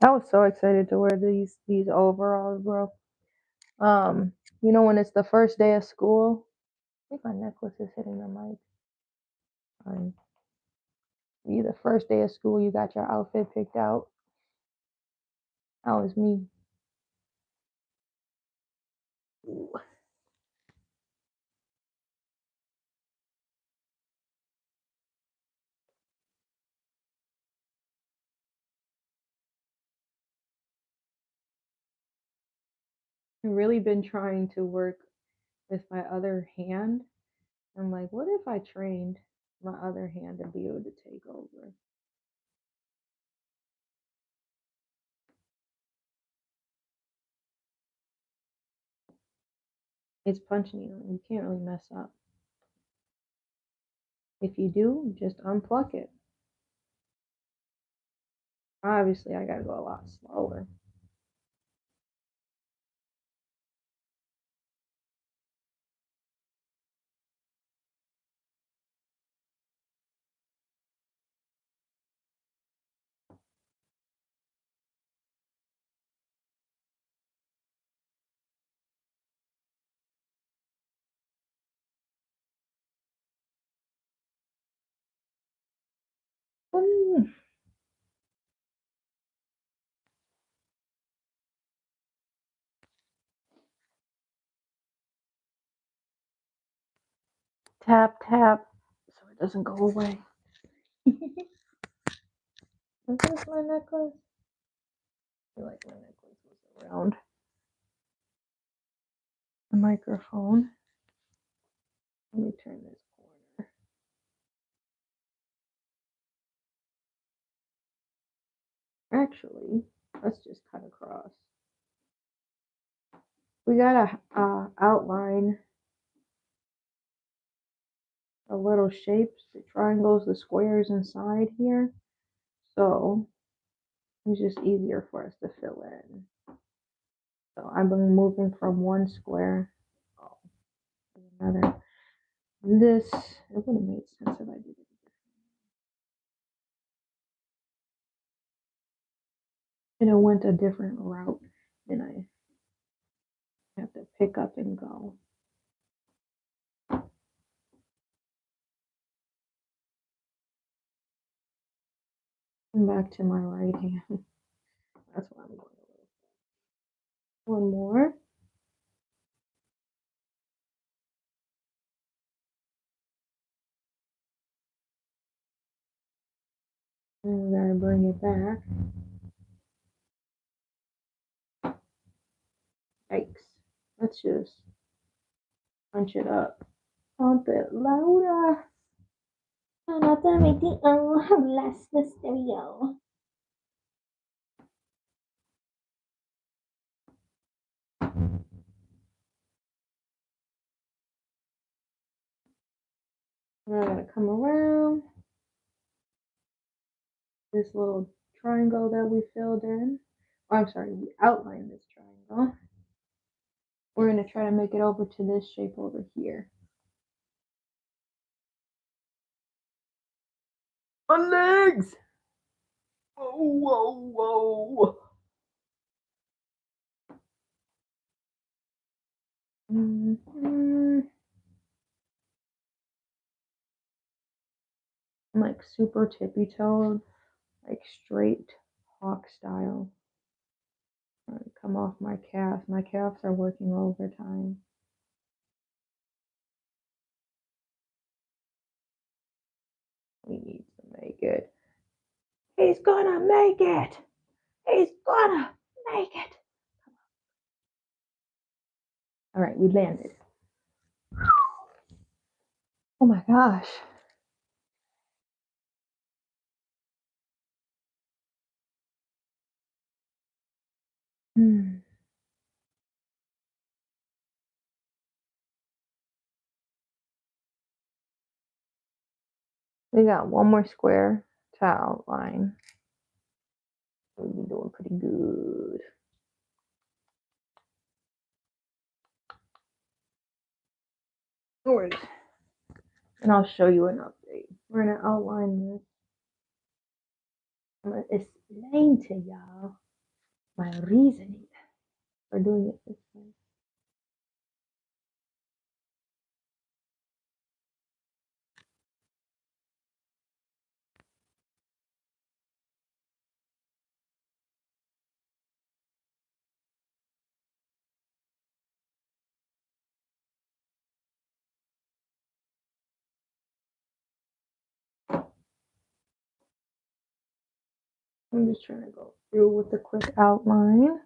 I was so excited to wear these overalls, bro. You know when it's the first day of school? I think my necklace is hitting the mic. You the first day of school, you got your outfit picked out. That was me. I've really been trying to work with my other hand. I'm like, what if I trained my other hand to be able to take over? It's punch needle. You can't really mess up. If you do, just unplug it. Obviously, I gotta go a lot slower. Mm. Tap, tap, so it doesn't go away. Is this my necklace? I feel like my necklace was around the microphone. Let me turn this corner. Actually, let's just cut across. We gotta outline the little shapes, the triangles, the squares inside here. So it's just easier for us to fill in. So I've been moving from one square to another. This, it would have made sense if I did it. And it went a different route than I have to pick up and go. And back to my right hand. That's why I'm going a little. One more. And we gotta bring it back. Yikes. Let's just punch it up. A bit louder. Another meeting. Bless the stereo. Now I gotta come around this little triangle that we filled in. Oh, I'm sorry, we outlined this triangle. We're gonna try to make it over to this shape over here. My legs! Whoa, whoa, whoa. Mm-hmm. I'm like super tippy toed, like straight hawk style. Come off my calf. My calves are working overtime. We need to make it. He's gonna make it! He's gonna make it! Alright, we landed. Oh my gosh. Hmm. We got one more square to outline. We'll be doing pretty good. Alright. And I'll show you an update. We're gonna outline this. I'm gonna explain to y'all my reasoning for doing it this way. I'm just trying to go through with a quick outline.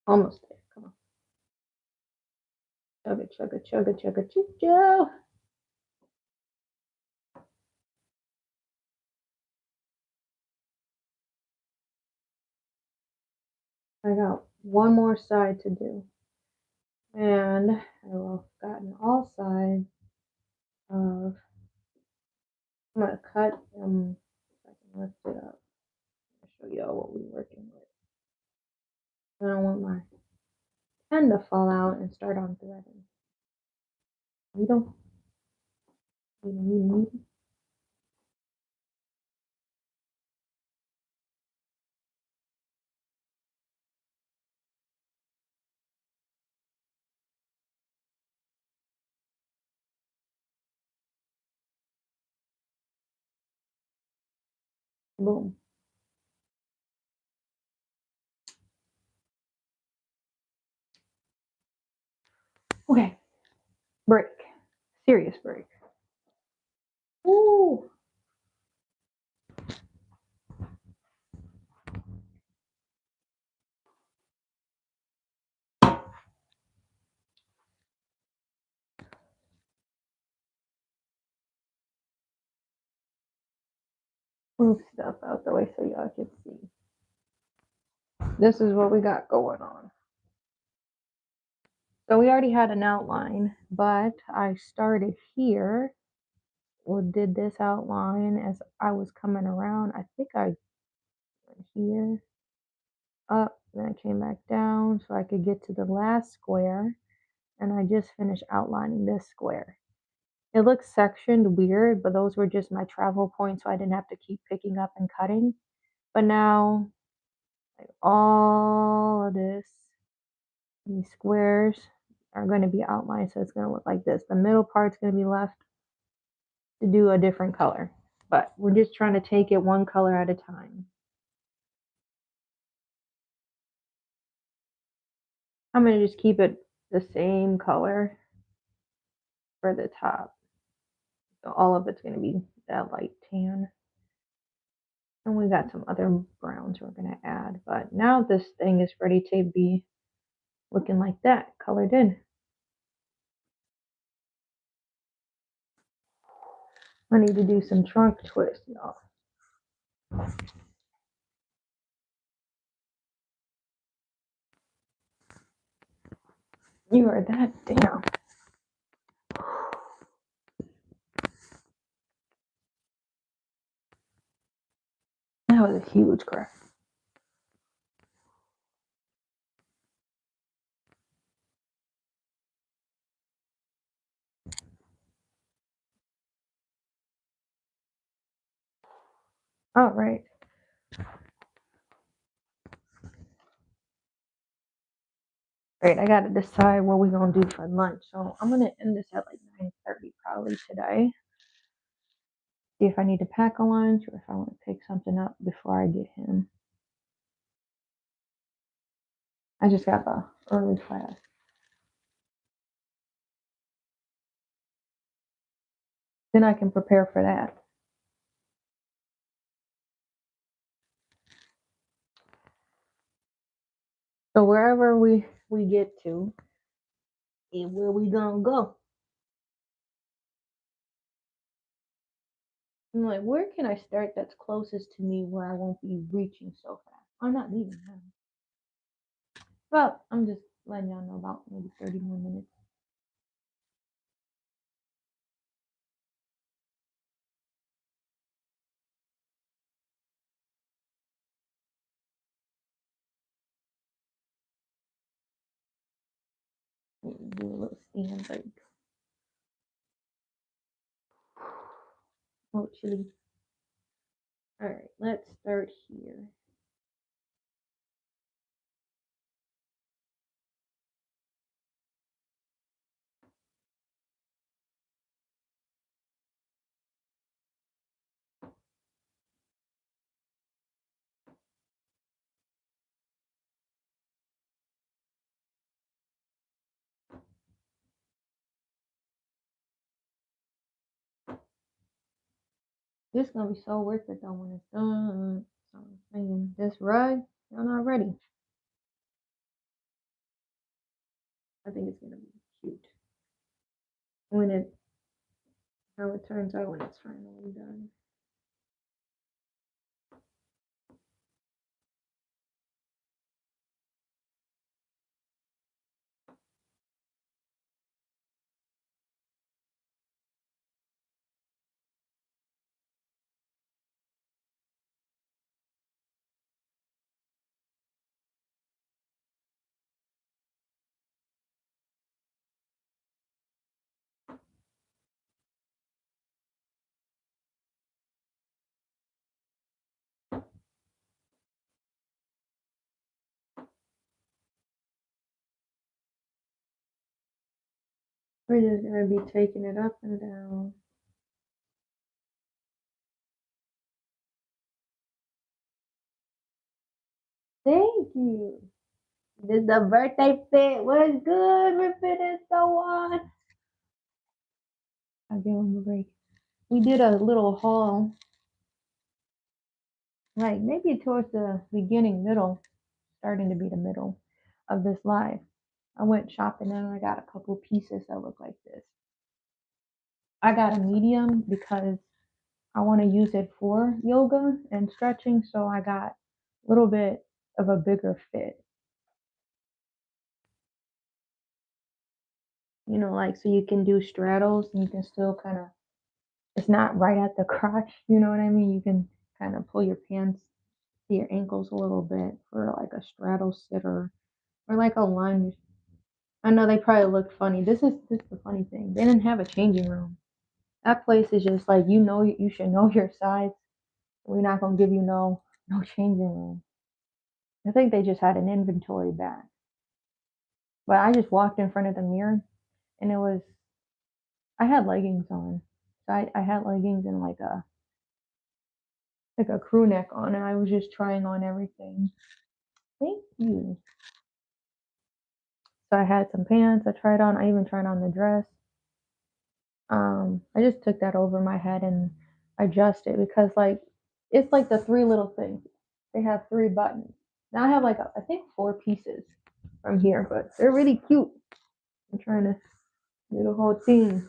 Almost there. Come on. Chugga, chugga, chugga, chugga, choo. I got one more side to do. And I will have gotten all sides of. I'm going to cut them so I can lift it up. I'll show y'all what we're working with. I don't want my pen to fall out and start on threading. Needle. Needle. Boom. Okay. Break. Serious break. Ooh. Move stuff out the way so y'all can see. This is what we got going on. So we already had an outline, but I started here. Well, did this outline as I was coming around. I think I went here, up, then I came back down so I could get to the last square, and I just finished outlining this square. It looks sectioned weird, but those were just my travel points, so I didn't have to keep picking up and cutting. But now, like all of this, these squares are going to be outlined, so it's going to look like this. The middle part's going to be left to do a different color, but we're just trying to take it one color at a time. I'm going to just keep it the same color for the top. So all of it's going to be that light tan. And we got some other browns we're going to add. But now this thing is ready to be looking like that, colored in. I need to do some trunk twists, y'all. You are that damn. That was a huge crack. All right. Great, I gotta decide what we're gonna do for lunch. So I'm gonna end this at like 9:30 probably today. See if I need to pack a lunch or if I want to pick something up before I get him. I just got the early class. Then I can prepare for that. So wherever we get to, and where we gonna go? I'm like, where can I start that's closest to me where I won't be reaching so fast? I'm not leaving now. Well, I'm just letting y'all know about maybe 30 more minutes. Do a little stand break. Oh, chilly. All right, let's start here. This is gonna be so worth it though when it's done. So I'm saying this rug, y'all not ready. I think it's gonna be cute when it how it turns out when it's finally done. We're just gonna be taking it up and down. Thank you. This the birthday fit. What's good? We're fitting so on. I'll give him a break. We did a little haul, like maybe towards the beginning, middle, starting to be the middle of this live. I went shopping and I got a couple pieces that look like this. I got a medium because I want to use it for yoga and stretching, so I got a little bit of a bigger fit. You know, like so you can do straddles and you can still kind of, it's not right at the crotch, you know what I mean? You can kind of pull your pants to your ankles a little bit for like a straddle sitter or like a lunge. I know they probably look funny. This is the funny thing. They didn't have a changing room. That place is just like, you know, you should know your size. We're not gonna give you no changing room. I think they just had an inventory back. But I just walked in front of the mirror and it was, I had leggings on. So I had leggings and like a crew neck on and I was just trying on everything. Thank you. So I had some pants I tried on. I even tried on the dress. I just took that over my head and adjusted because like it's like the three little things. They have three buttons. Now I have like I think four pieces from here, but they're really cute. I'm trying to do the whole thing.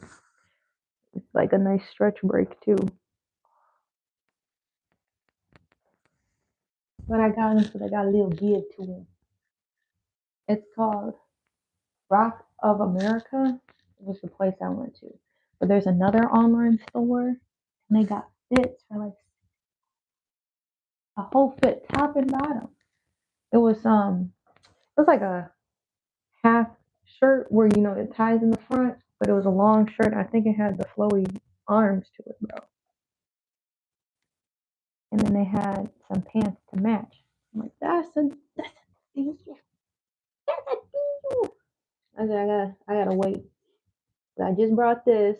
It's like a nice stretch break too. But I got them so they got a little give to them. It's called Rock of America. It was the place I went to. But there's another online store and they got fits for like a whole fit, top and bottom. It was like a half shirt where you know it ties in the front, but it was a long shirt. I think it had the flowy arms to it, bro. And then they had some pants to match. I'm like, that's a deal. That's a deal. I said, I gotta wait. I just brought this.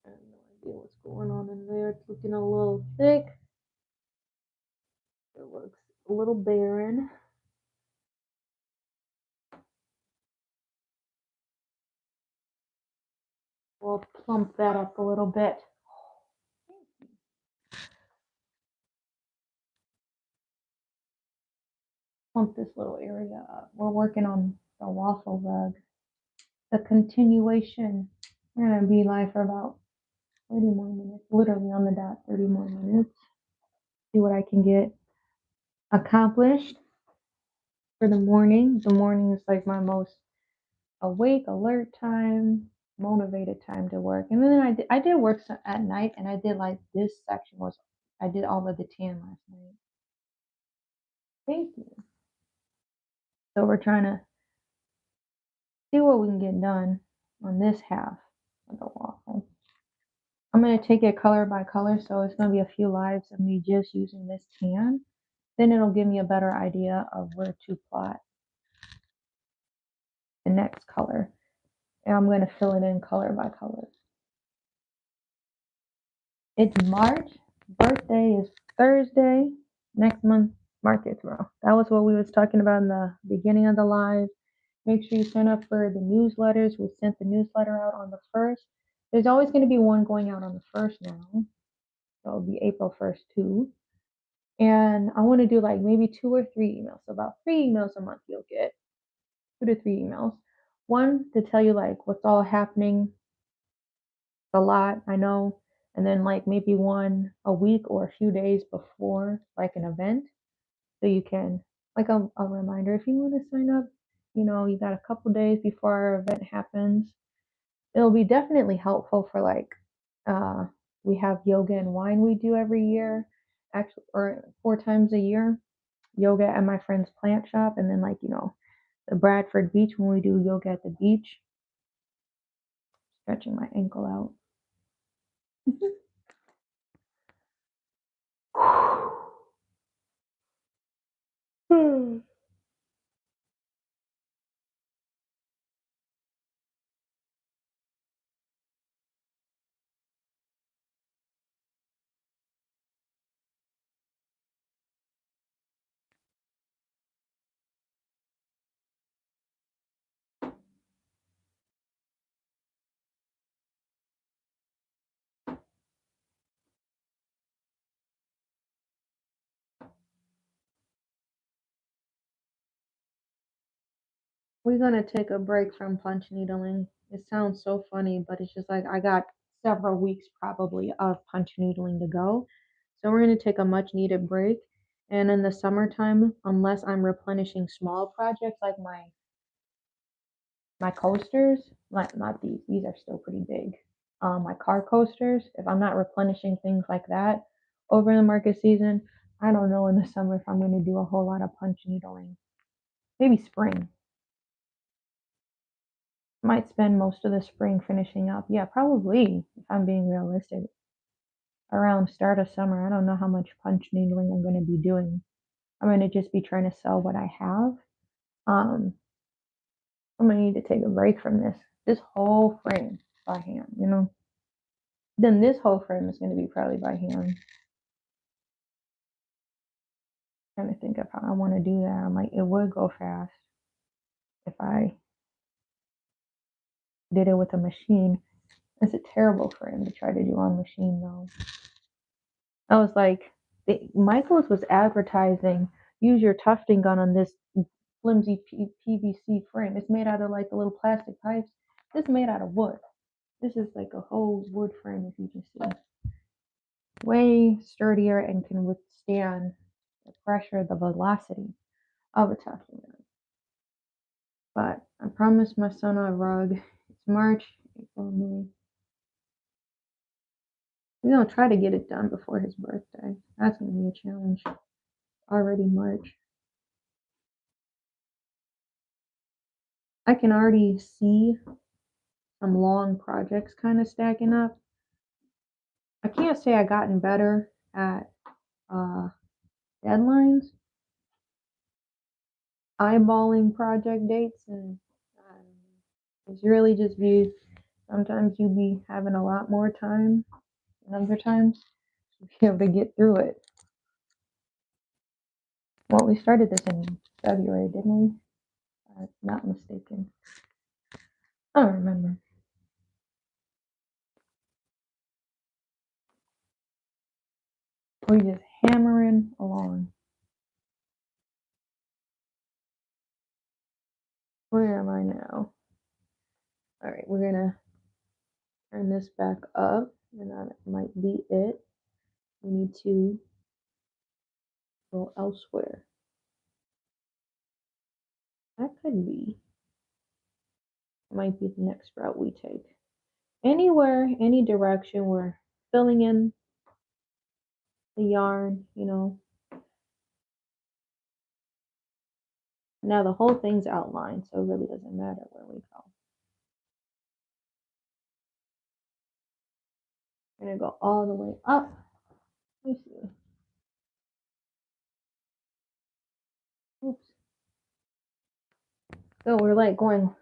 I have no idea what's going on in there. It's looking a little thick. It looks a little barren. We'll plump that up a little bit. Plump this little area up. We're working on the waffle rug. The continuation. We're gonna be live for about 30 more minutes, literally on the dot, 30 more minutes. See what I can get accomplished for the morning. The morning is like my most awake, alert time, motivated time to work. And then I did work at night, and I did like this section was I did all of the tan last night. Thank you. So we're trying to see what we can get done on this half of the waffle. I'm gonna take it color by color, so it's gonna be a few lives of me just using this tan Then it'll give me a better idea of where to plot the next color. And I'm going to fill it in color by color. It's March. Birthday is Thursday. Next month, mark it tomorrow. That was what we was talking about in the beginning of the live. Make sure you sign up for the newsletters. We sent the newsletter out on the 1st. There's always going to be one going out on the 1st now. So it'll be April 1st too. And I want to do like maybe 2 or 3 emails. So about 3 emails a month you'll get. 2 to 3 emails. One to tell you like what's all happening. A lot, I know. And then like maybe one a week or a few days before like an event. So you can like a reminder if you want to sign up, you got a couple days before our event happens. It'll be definitely helpful for like we have yoga and wine we do every year, actually, or 4 times a year. Yoga at my friend's plant shop, and then like the Bradford Beach when we do yoga at the beach. Stretching my ankle out. We're gonna take a break from punch needling. It sounds so funny, but it's just like I got several weeks probably of punch needling to go. So we're gonna take a much needed break. And in the summertime, unless I'm replenishing small projects like my coasters, not these are still pretty big. My car coasters, if I'm not replenishing things like that over the market season, I don't know in the summer if I'm gonna do a whole lot of punch needling. Maybe spring. Might spend most of the spring finishing up. Yeah, probably, if I'm being realistic. Around start of summer, I don't know how much punch needling I'm going to be doing. I'm going to just be trying to sell what I have. Um, I'm going to need to take a break from this whole frame by hand. Then this whole frame is going to be probably by hand. Trying to think of how I want to do that. I'm like, it would go fast if I did it with a machine. It's a terrible frame to try to do on machine though. I was like, Michaels was advertising, use your tufting gun on this flimsy PVC frame. It's made out of like the little plastic pipes. This is made out of wood. This is like a whole wood frame, if you can see. Way sturdier and can withstand the pressure, the velocity of a tufting gun. But I promised my son a rug. It's March, April, May. We're gonna try to get it done before his birthday. That's gonna be a challenge. Already March. I can already see some long projects kind of stacking up. I can't say I've gotten better at deadlines, eyeballing project dates, and it's really just views. Sometimes you be having a lot more time, and other times you be able to get through it. Well, we started this in February, didn't we? I'm not mistaken. I don't remember. We're just hammering along. Where am I now? All right, we're gonna turn this back up, and that might be it. We need to go elsewhere. That could be, might be the next route we take. Anywhere, any direction, we're filling in the yarn. Now the whole thing's outlined, so it really doesn't matter where we go. We're gonna go all the way up. Let me see. So we're like going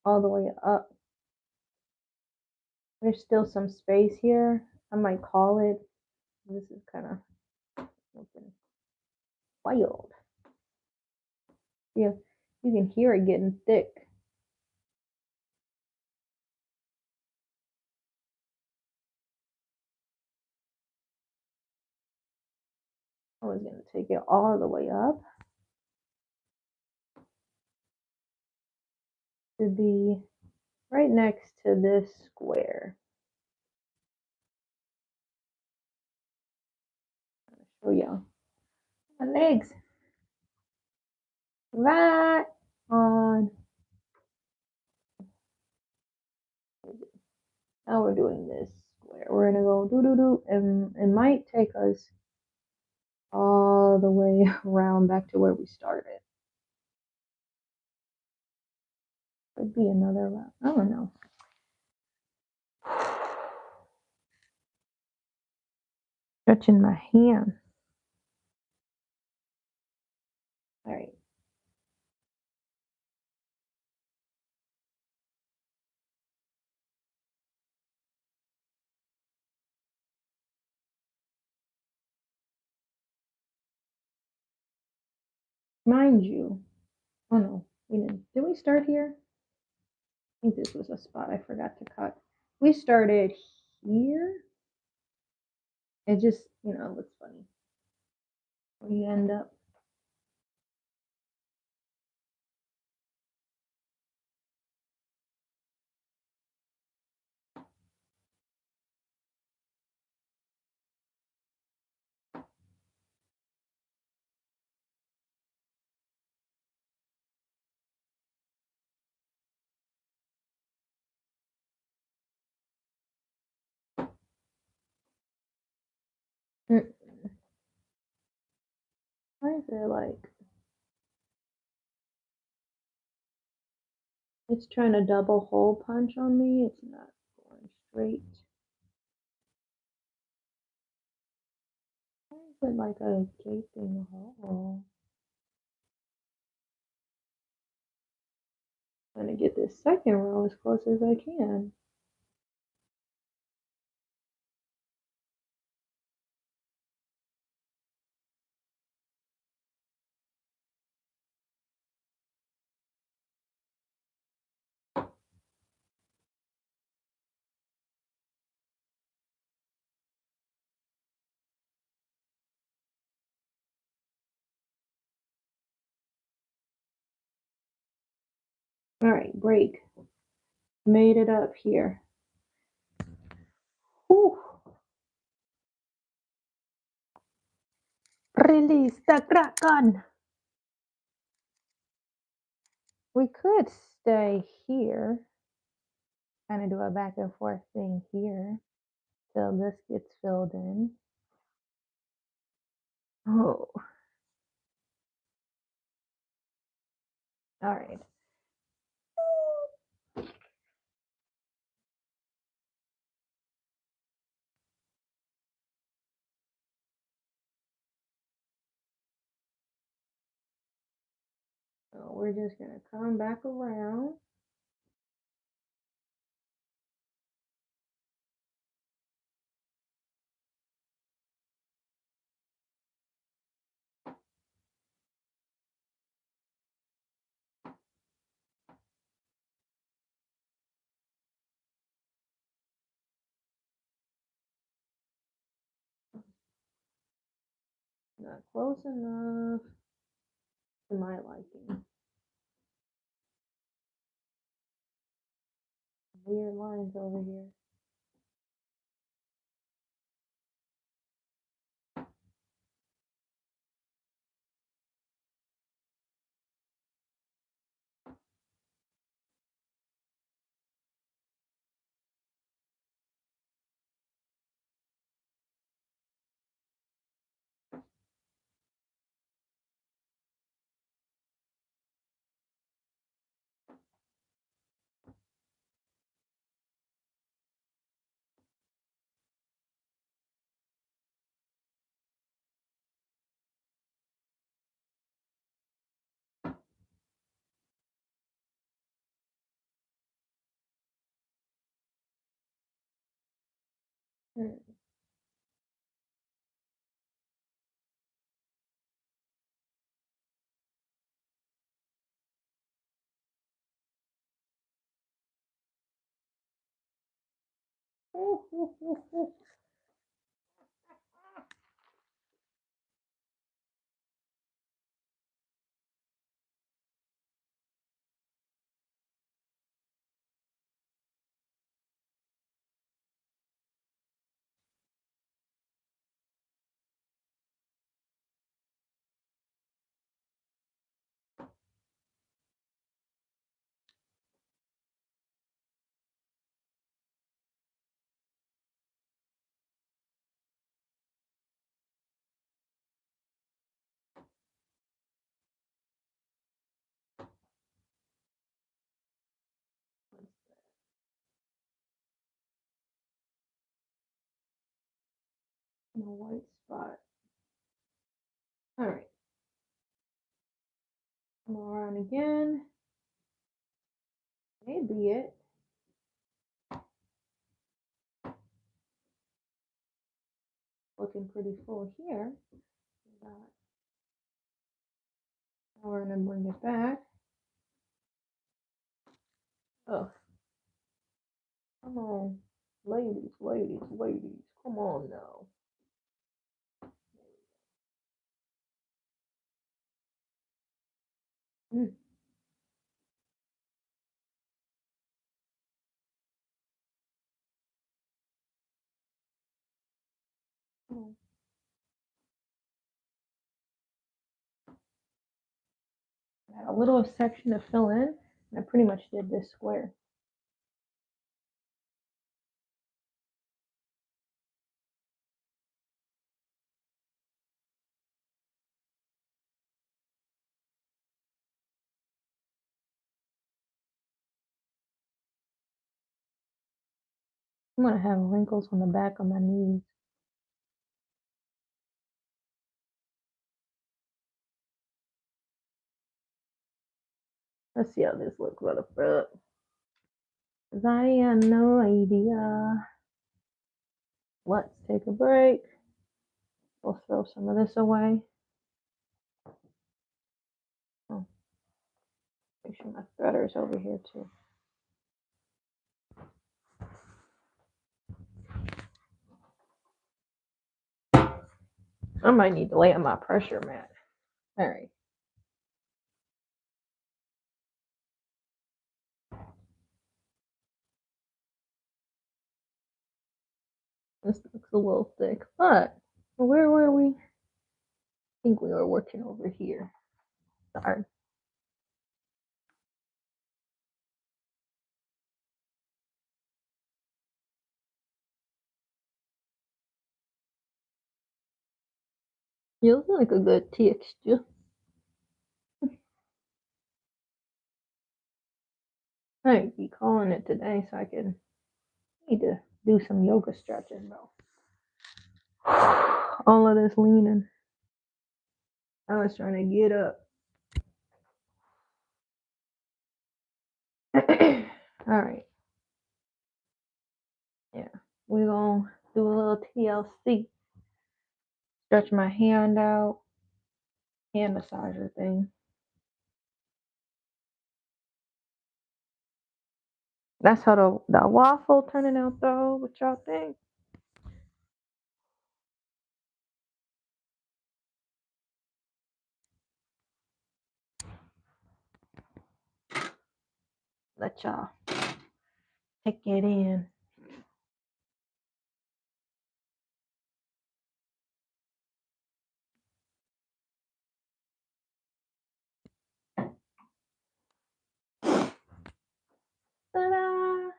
all the way up. There's still some space here. I might call it. This is kind of looking wild. Yeah, you can hear it getting thick. I was gonna take it all the way up to be right next to this square. I'll show y'all my legs. Right on. Now we're doing this square. We're gonna go do do do, and it might take us all the way around back to where we started. Could be another round. I don't know. Stretching my hand. All right. Mind you, oh no, we didn't. Did we start here? I think this was a spot I forgot to cut. We started here. It just, looks funny when you end up. Mm. Why is it like it's trying to double hole punch on me? It's not going straight. Why is it like a gaping hole? I'm gonna get this second row as close as I can. All right, break. Made it up here. Whew. Release the Kraken. We could stay here, kind of do a back and forth thing here till this gets filled in. Oh, all right. So we're just gonna come back around. Not close enough to my liking. Weird lines over here. Hmm. No white spot. All right. Come around again. Maybe it. Looking pretty full here. Now we're gonna bring it back. Oh, come on, ladies, ladies, ladies. Come on now. Mm. Oh. I had a little section to fill in, and I pretty much did this square. I'm gonna have wrinkles on the back of my knees. Let's see how this looks for the front. 'Cause I have no idea. Let's take a break. We'll throw some of this away. Oh, make sure my threader's over here too. I might need to lay on my pressure mat. All right. This looks a little thick, but where were we? I think we were working over here. Sorry. Feels like a good texture. I might be calling it today so I can need to do some yoga stretching, bro. All of this leaning. I was trying to get up. All right. Yeah. We're going to do a little TLC. Stretch my hand out. Hand massager thing. That's how the waffle turning out though. What y'all think? Let y'all take it in. Ta-da!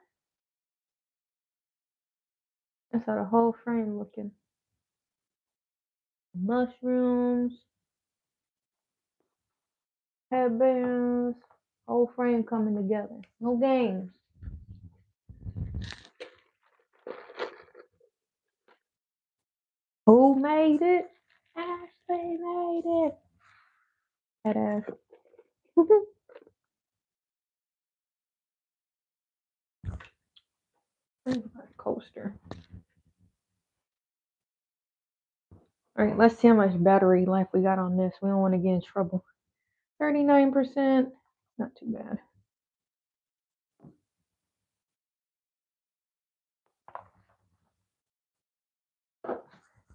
That's how the whole frame looking. Mushrooms, headbands, whole frame coming together. No games. Who made it? Ashlee made it. That ass. Where's my coaster? All right, let's see how much battery life we got on this. We don't want to get in trouble. 39%. Not too bad. I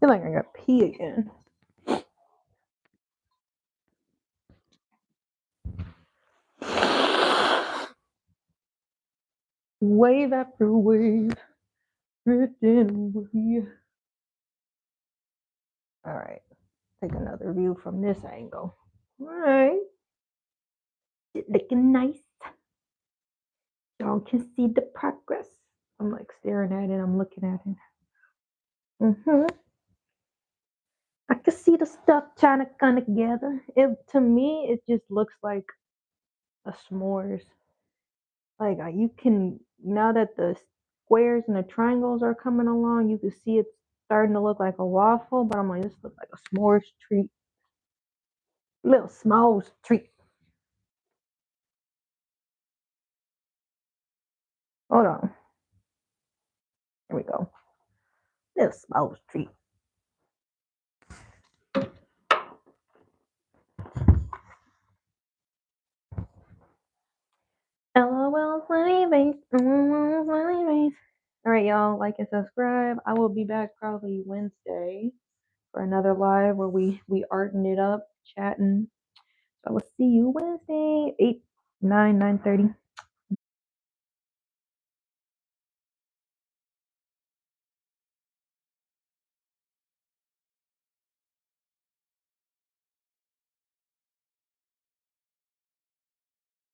feel like I got pee again. Wave after wave, drifting away. All right, take another view from this angle. All right, it's looking nice. Y'all can see the progress. I'm like staring at it. I'm looking at it. I can see the stuff trying to come together. To me, it just looks like a s'mores. Like you can, now that the squares and the triangles are coming along, you can see it's starting to look like a waffle. But I'm like, this looks like a s'mores treat, little s'mores treat. Hold on, here we go. Little s'mores treat. LOL, funny face. LOL, funny face. All right, y'all, like and subscribe. I will be back probably Wednesday for another live where we arting it up, chatting. So I will see you Wednesday, 8, 9, 9:30.